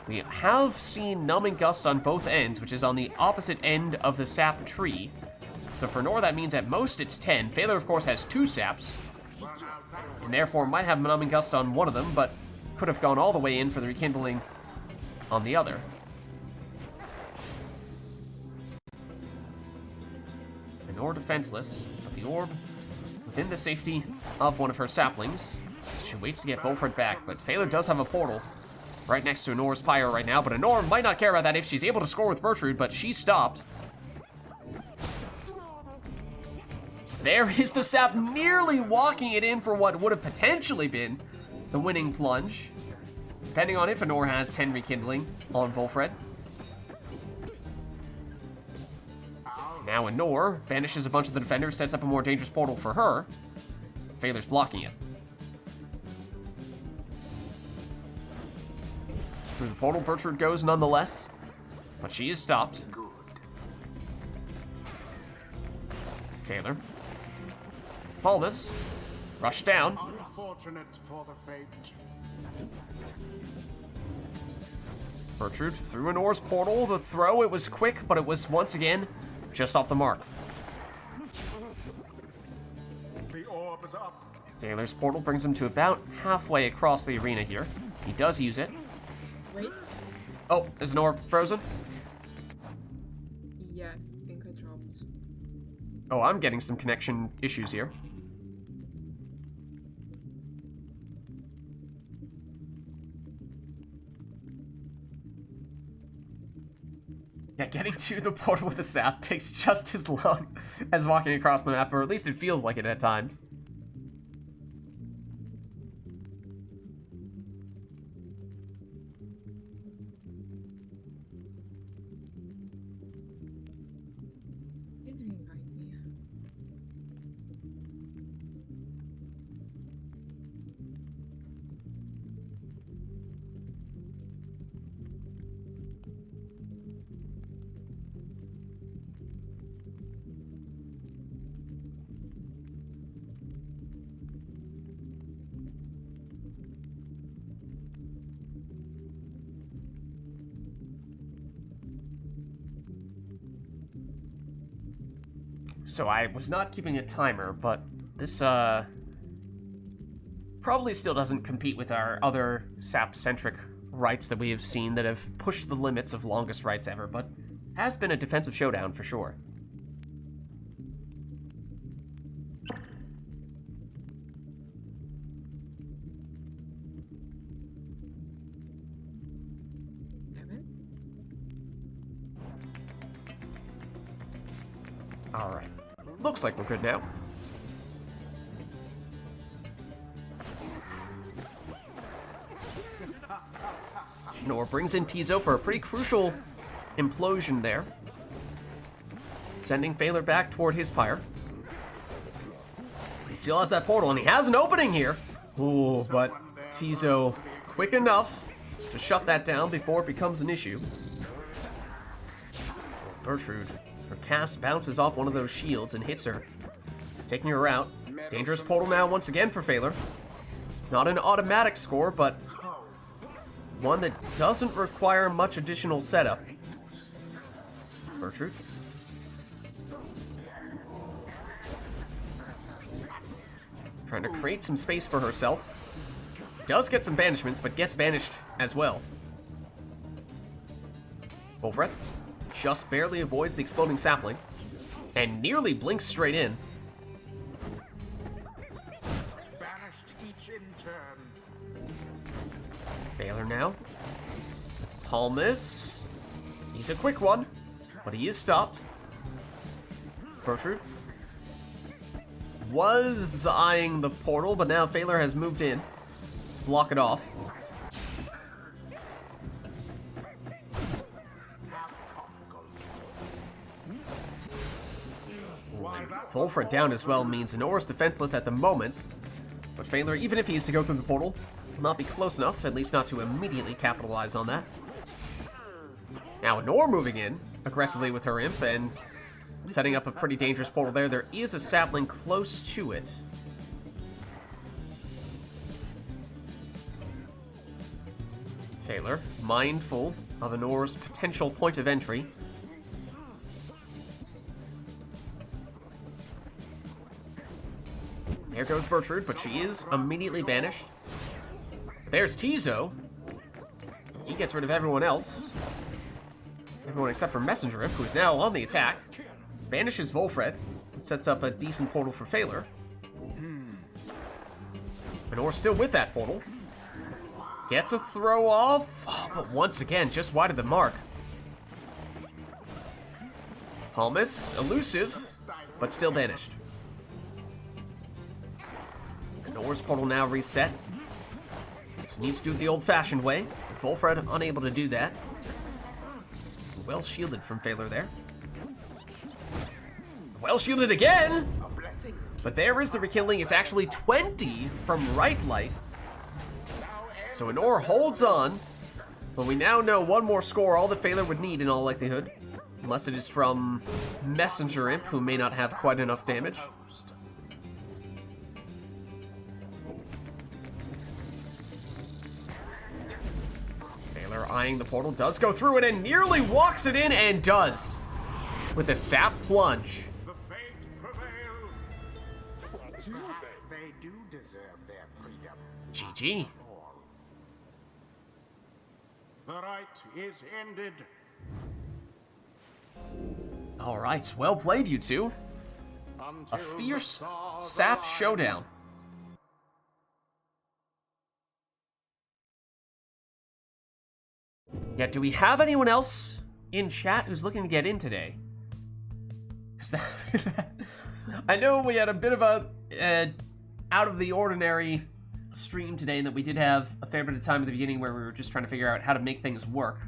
we have seen Numbing Gust on both ends, which is on the opposite end of the sap tree. So for Nor, that means at most it's 10. Thaler, of course, has 2 saps, and therefore might have Numbing Gust on one of them, but could have gone all the way in for the rekindling on the other. And Nor defenseless, but the orb within the safety of one of her saplings. She waits to get Volfred back, but Thaler does have a portal right next to Nor's Pyre right now, but Nor might not care about that if she's able to score with Bertrude, but she's stopped. There is the sap, nearly walking it in for what would have potentially been the winning plunge, depending on if Nor has 10 rekindling on Volfred. Now Nor banishes a bunch of the defenders, sets up a more dangerous portal for her. Thaler's blocking it. Through the portal, Bertrude goes nonetheless, but she is stopped. Thaler. Palmas. Rush down. Unfortunate for the fate. Bertrude through Nor's portal. The throw, it was quick, but it was once again just off the mark. The orb is up. Thaler's portal brings him to about halfway across the arena here. He does use it. Wait. Oh, is Nor frozen? Yeah, I think I dropped. Oh, I'm getting some connection issues here. Yeah, getting to the portal with the sap takes just as long as walking across the map, or at least it feels like it at times. It didn't invite me. So I was not keeping a timer, but this, probably still doesn't compete with our other sap-centric rites that we have seen that have pushed the limits of longest rites ever, but has been a defensive showdown for sure. Alright. Looks like we're good now. Nor brings in Tizo for a pretty crucial implosion there. Sending Phaler back toward his pyre. He still has that portal, and he has an opening here. Ooh, but Tizo quick enough to shut that down before it becomes an issue. Gertrude. Her cast bounces off one of those shields and hits her, taking her out. Dangerous portal now once again for Phaler. Not an automatic score, but one that doesn't require much additional setup. Gertrude. Trying to create some space for herself. Does get some banishments, but gets banished as well. Wolfred just barely avoids the exploding sapling, and nearly blinks straight in. Banished each in turn. Phaler now. Palmas. He's a quick one, but he is stopped. Gertrude was eyeing the portal, but now Phaler has moved in. Block it off. Wolfred down as well means Nora's defenseless at the moment, but Phaler, even if he is to go through the portal, will not be close enough, at least not to immediately capitalize on that. Now Nora moving in aggressively with her imp and setting up a pretty dangerous portal there. There is a sapling close to it. Phaler, mindful of Nora's potential point of entry. There goes Gertrude, but she is immediately banished. There's Tizo. He gets rid of everyone else. Everyone except for Messenger Imp, who's now on the attack. Banishes Wolfred. Sets up a decent portal for Phaler. Menor's still with that portal. Gets a throw off, but once again, just wide of the mark. Palmas, elusive, but still banished. Nora's portal now reset. So needs to do it the old-fashioned way. Wolfred unable to do that. Well shielded from Phaler there. Well shielded again! But there is the rekindling. It's actually 20 from RITE NITE. So Nora holds on. But we now know one more score, all that Phaler would need in all likelihood. Unless it is from Messenger Imp, who may not have quite enough damage. Eyeing the portal, does go through it and nearly walks it in, and does with a sap plunge. The fate prevails. Perhaps they do deserve their freedom. GG. The rite is ended. All right, well played, you two. Until A fierce the stars sap align. showdown. Yeah, do we have anyone else in chat who's looking to get in today? 'Cause I know we had a bit of a out of the ordinary stream today, and that we did have a fair bit of time at the beginning where we were just trying to figure out how to make things work.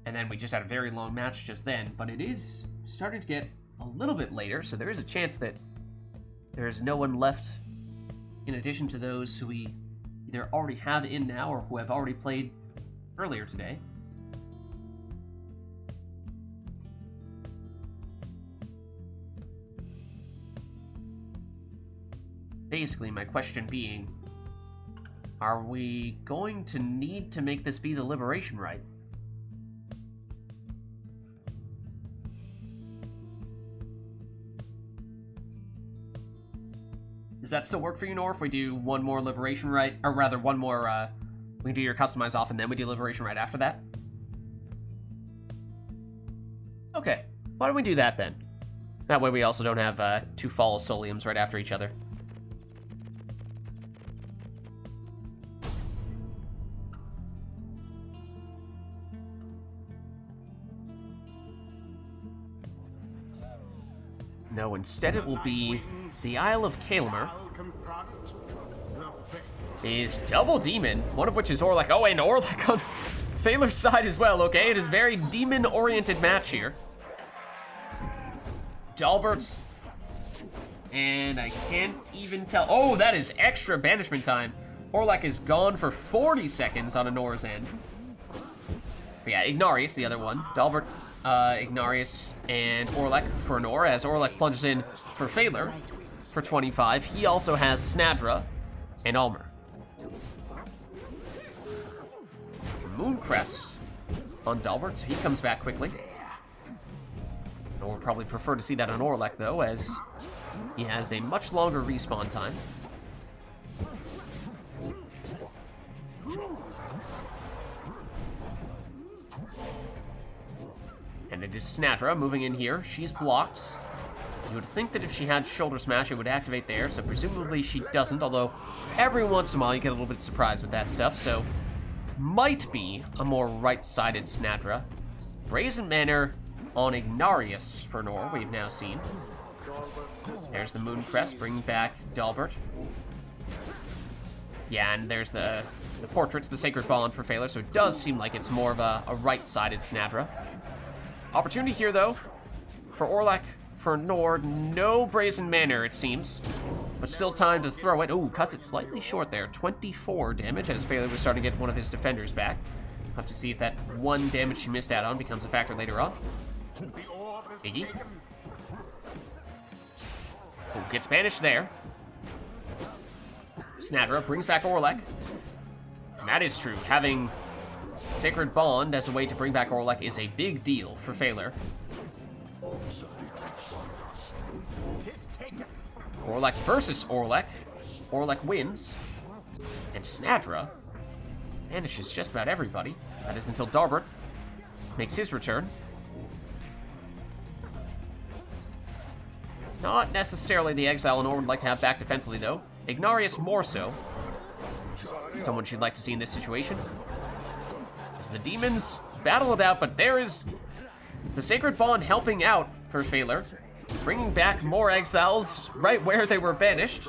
And then we just had a very long match just then, but it is starting to get a little bit later, so there is a chance that there's no one left in addition to those who we either already have in now or who have already played earlier today. Basically, my question being, are we going to need to make this be the Liberation Rite? Does that still work for you, Nor, if we do one more Liberation Rite? Or rather, one more, we can do your Customize off and then we do Liberation Rite after that? Okay, why don't we do that then? That way we also don't have 2 Fall Soliums right after each other. No, instead it will be the Isle of Kalamer. Is double demon, one of which is Orlek. Oh, and Orlek on Thaler's side as well, okay? It is a very demon-oriented match here. Dalbert. And I can't even tell. Oh, that is extra banishment time. Orlek is gone for 40 seconds on Anor's end. But yeah, Ignarius, the other one. Dalbert, Ignarius, and Orlek for Anor, as Orlek plunges in for Thaler for 25. He also has Snadra and Almer. Mooncrest on Dalbert, so he comes back quickly. Anor would probably prefer to see that on Orlek, though, as he has a much longer respawn time. And it is Snadra moving in here. She's blocked. You would think that if she had Shoulder Smash, it would activate there, so presumably she doesn't, although every once in a while you get a little bit surprised with that stuff, so might be a more right-sided Snadra. Brazen Manor on Ignarius for Nor, we've now seen. There's the Mooncrest, bringing back Dalbert. Yeah, and there's the portraits, the Sacred Bond for Thaler, so it does seem like it's more of a right-sided Snadra. Opportunity here, though, for Orlek, for Nor. No Brazen Manor, it seems. But still time to throw it. Ooh, cuts it slightly short there. 24 damage, as Thaler was starting to get one of his defenders back. Have to see if that 1 damage she missed out on becomes a factor later on. Iggy. Ooh, gets banished there. Snadra brings back Orlek. And that is true. Having Sacred Bond as a way to bring back Orlek is a big deal for Thaler. Orlek versus Orlek. Orlek wins. And Snadra banishes just about everybody. That is until Dalbert makes his return. Not necessarily the exile Anor would like to have back defensively, though. Ignarius more so. Someone she'd like to see in this situation. As the demons battle it out, but there is the Sacred Bond helping out for Thaler, bringing back more exiles right where they were banished,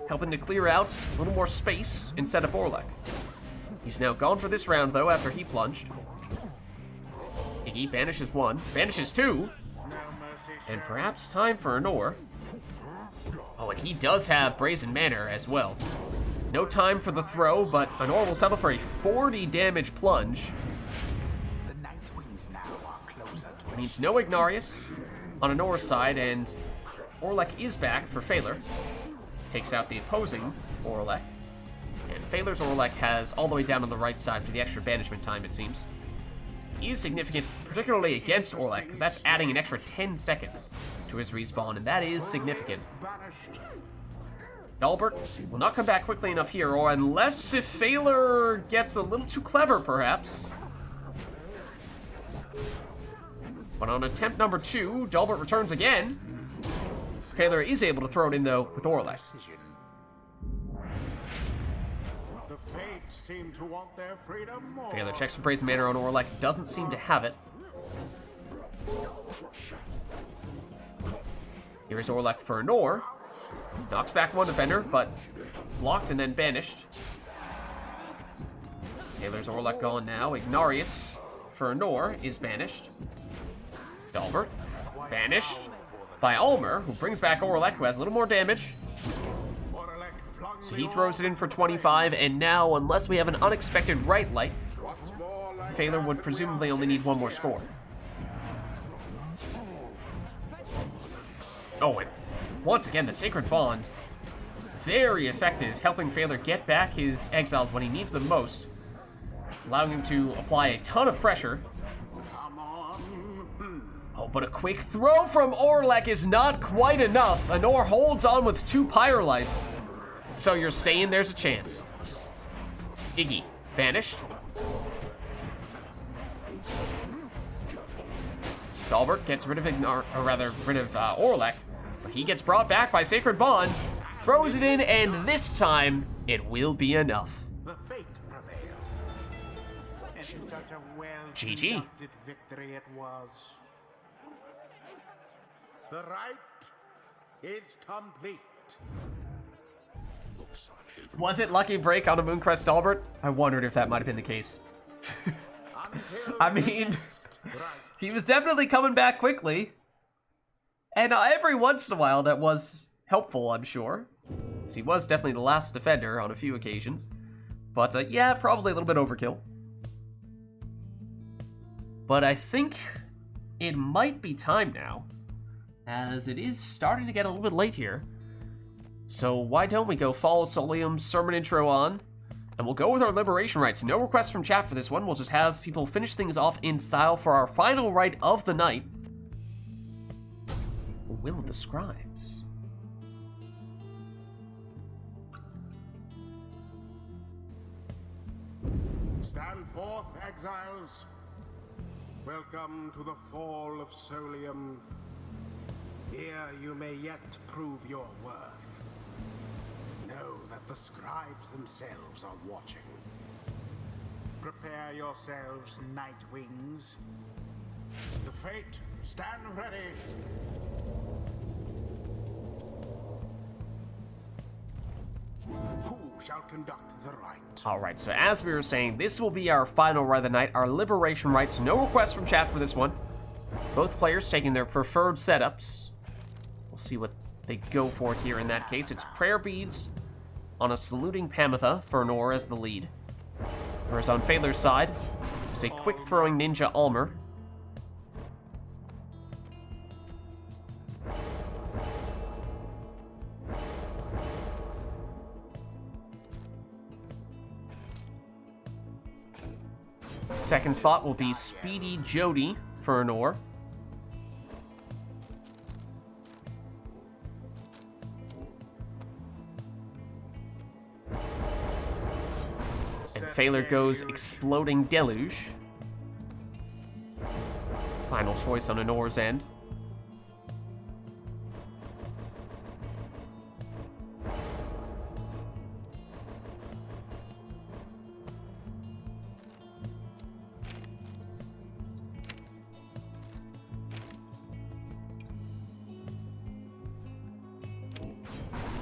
helping to clear out a little more space and set up Orlek. He's now gone for this round, though, after he plunged. Iggy banishes 1, banishes 2, and perhaps time for Anor. Oh, and he does have Brazen Manor as well. No time for the throw, but Anor will settle for a 40 damage plunge. Needs no Ignarius on Anor's side, and Orlek is back for Thaler. Takes out the opposing Orlek. And Thaler's Orlek has all the way down on the right side for the extra banishment time, it seems. He is significant, particularly against Orlek, because that's adding an extra 10 seconds to his respawn, and that is significant. Dalbert will not come back quickly enough here, or unless if Thaler gets a little too clever, perhaps. But on attempt number 2, Dalbert returns again. Thaler is able to throw it in, though, with Orlek. The Fate seem to want their freedom more. Thaler checks for Brazen Manor on Orlek, doesn't seem to have it. Here's Orlek for Anor. Knocks back 1 defender, but blocked and then banished. Thaler's Orlek gone now. Ignarius for Anor is banished. Dalbert banished by Almer, who brings back Orlek, who has a little more damage. So he throws it in for 25, and now, unless we have an unexpected right light, Thaler would presumably only need 1 more score. Oh, and once again, the Sacred Bond, very effective, helping Thaler get back his exiles when he needs them most, allowing him to apply a ton of pressure. Oh, but a quick throw from Orlek is not quite enough. Anor holds on with 2 Pyre life. So you're saying there's a chance. Iggy, banished. Dalbert gets rid of Orlek, but he gets brought back by Sacred Bond, throws it in, and this time it will be enough. The fate prevailed. And such a well-conducted victory it was. The rite is complete. Was it lucky break on a Mooncrest Dalbert? I wondered if that might have been the case. I mean, he was definitely coming back quickly. And every once in a while that was helpful, I'm sure. So he was definitely the last defender on a few occasions. But yeah, probably a little bit overkill. But I think it might be time now, as it is starting to get a little bit late here. So why don't we go follow Solium's sermon intro on, and we'll go with our liberation rites. No requests from chat for this one. We'll just have people finish things off in style for our final rite of the night. Will of the Scribes. Stand forth, exiles. Welcome to the fall of Solium. Here you may yet prove your worth. Know that the scribes themselves are watching. Prepare yourselves, Night Wings. The Fate, stand ready. Who shall conduct the rite? Alright, so as we were saying, this will be our final rite of the night, our liberation rites. No requests from chat for this one. Both players taking their preferred setups. We'll see what they go for here in that case. It's prayer beads on a saluting Pamitha for Nor as the lead. Whereas on Phaler's side, it's a quick-throwing ninja Almer. Second slot will be Speedy Jody for Nor. And Phaler goes Exploding Deluge. Final choice on Anor's end.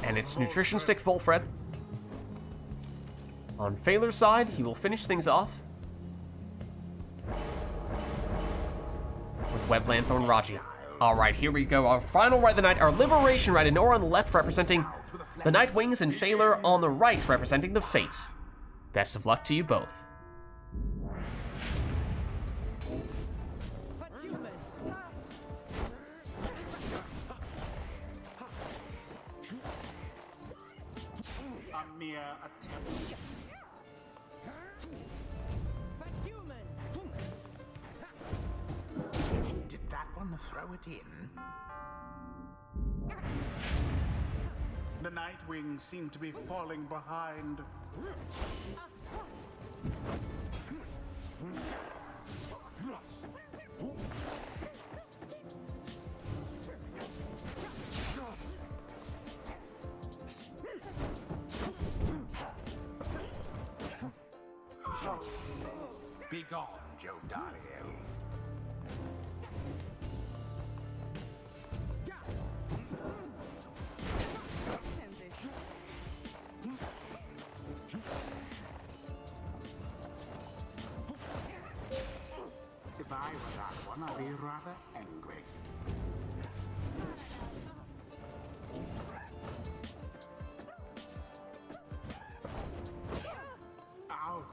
And it's Nutrition Stick Volfred. On Phaler's side, he will finish things off with Web Lanthorn Raji. Alright, here we go. Our final rite of the night, our Liberation Rite. Nor on the left representing the Night Wings, and Phaler on the right representing the Fate. Best of luck to you both. A mere attempt. Did that one throw it in? The Night Wings seem to be falling behind. Be gone, Joe Dariel. If I were that one, I'd be rather angry. Ouch.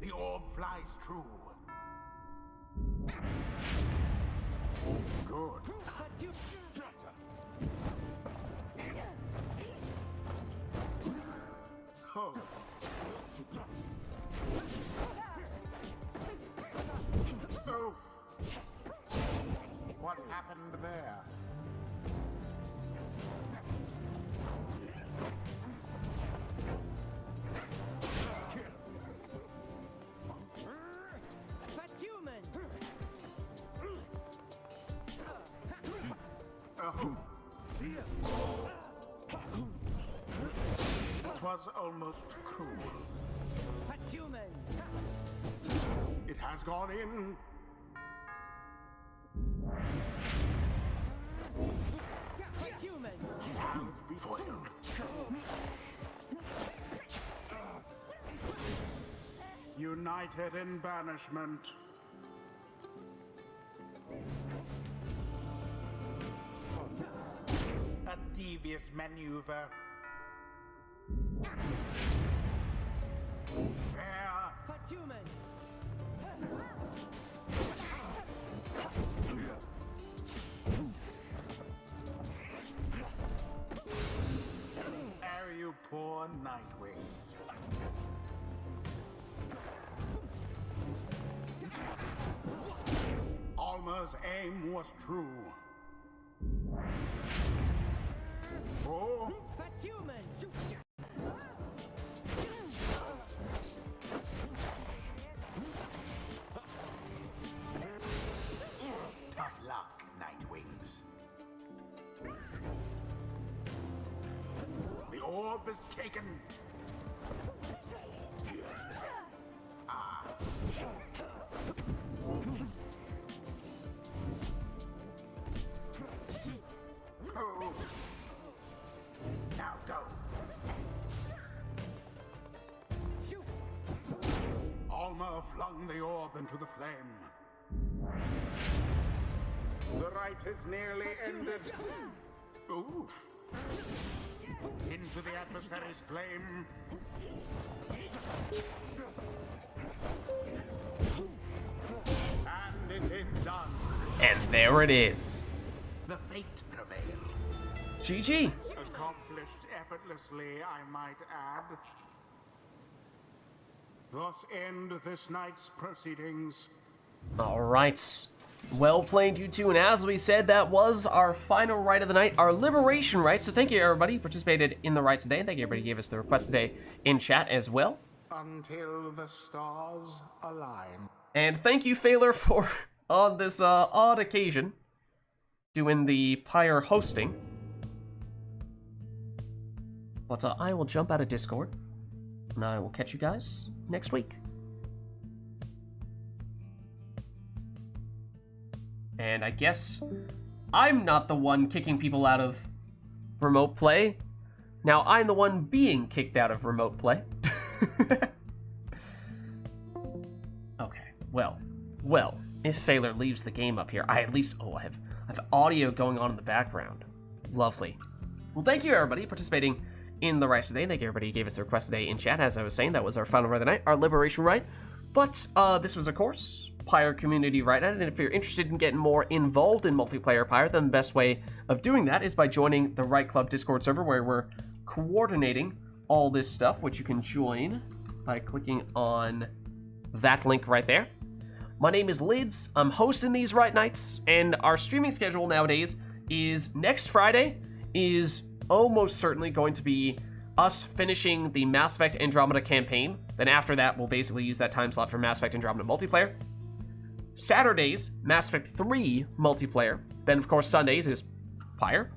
The orb flies true. Good. Oh. Oh. what happened there. It was almost cruel. It has gone in. Can't be foiled. United in banishment. A devious maneuver. Fair. Oh, you poor Nightwings. Alma's aim was true. Oh. Tough luck, Nightwings. The orb is taken. Oh. Now go. Alma flung the orb into the flame. The rite is nearly ended. Oof. Into the adversary's flame. And it is done. And there it is. The fate prevailed. GG. Accomplished effortlessly, I might add. Thus end this night's proceedings. All right. Well played, you two. And as we said, that was our final rite of the night, our liberation rite. So thank you, everybody, who participated in the rites today. And thank you, everybody, who gave us the request today in chat as well. Until the stars align. And thank you, Phaler, for, on this odd occasion, doing the Pyre hosting. But I will jump out of Discord, and I will catch you guys next week. And I guess I'm not the one kicking people out of remote play. Now I'm the one being kicked out of remote play. Okay, well, if Phaler leaves the game up here, I at least, I have audio going on in the background. Lovely. Well, thank you, everybody, participating in the rites today. Thank you, everybody, who gave us the request today in chat. As I was saying, that was our final rite of the night, our liberation rite. But this was, of course, Pyre Community Rite Night, and if you're interested in getting more involved in multiplayer Pyre, then the best way of doing that is by joining the Rite Club Discord server, where we're coordinating all this stuff, which you can join by clicking on that link right there. My name is Lids. I'm hosting these Rite Nights, and our streaming schedule nowadays is next Friday is almost certainly going to be us finishing the Mass Effect Andromeda campaign. Then after that, we'll basically use that time slot for Mass Effect Andromeda multiplayer. Saturdays, Mass Effect 3 multiplayer. Then, of course, Sundays is Pyre.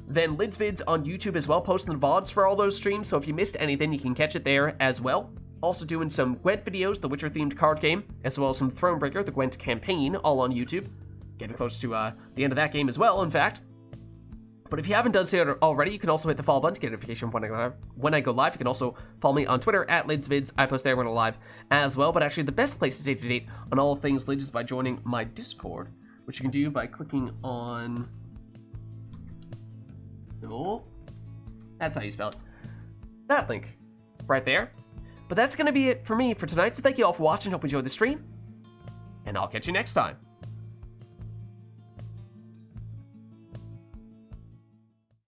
Then Lids Vids on YouTube as well, posting the VODs for all those streams, so if you missed anything, you can catch it there as well. Also doing some Gwent videos, the Witcher-themed card game, as well as some Thronebreaker, the Gwent campaign, all on YouTube. Getting close to the end of that game as well, in fact. But if you haven't done so already, you can also hit the follow button to get a notification when I go live. You can also follow me on Twitter at LidsVids. I post there when I'm live as well. But actually, the best place to stay up to date on all things Lids is by joining my Discord, which you can do by clicking on... Oh, that's how you spell it. That link right there. But that's going to be it for me for tonight. So thank you all for watching. Hope you enjoyed the stream. And I'll catch you next time.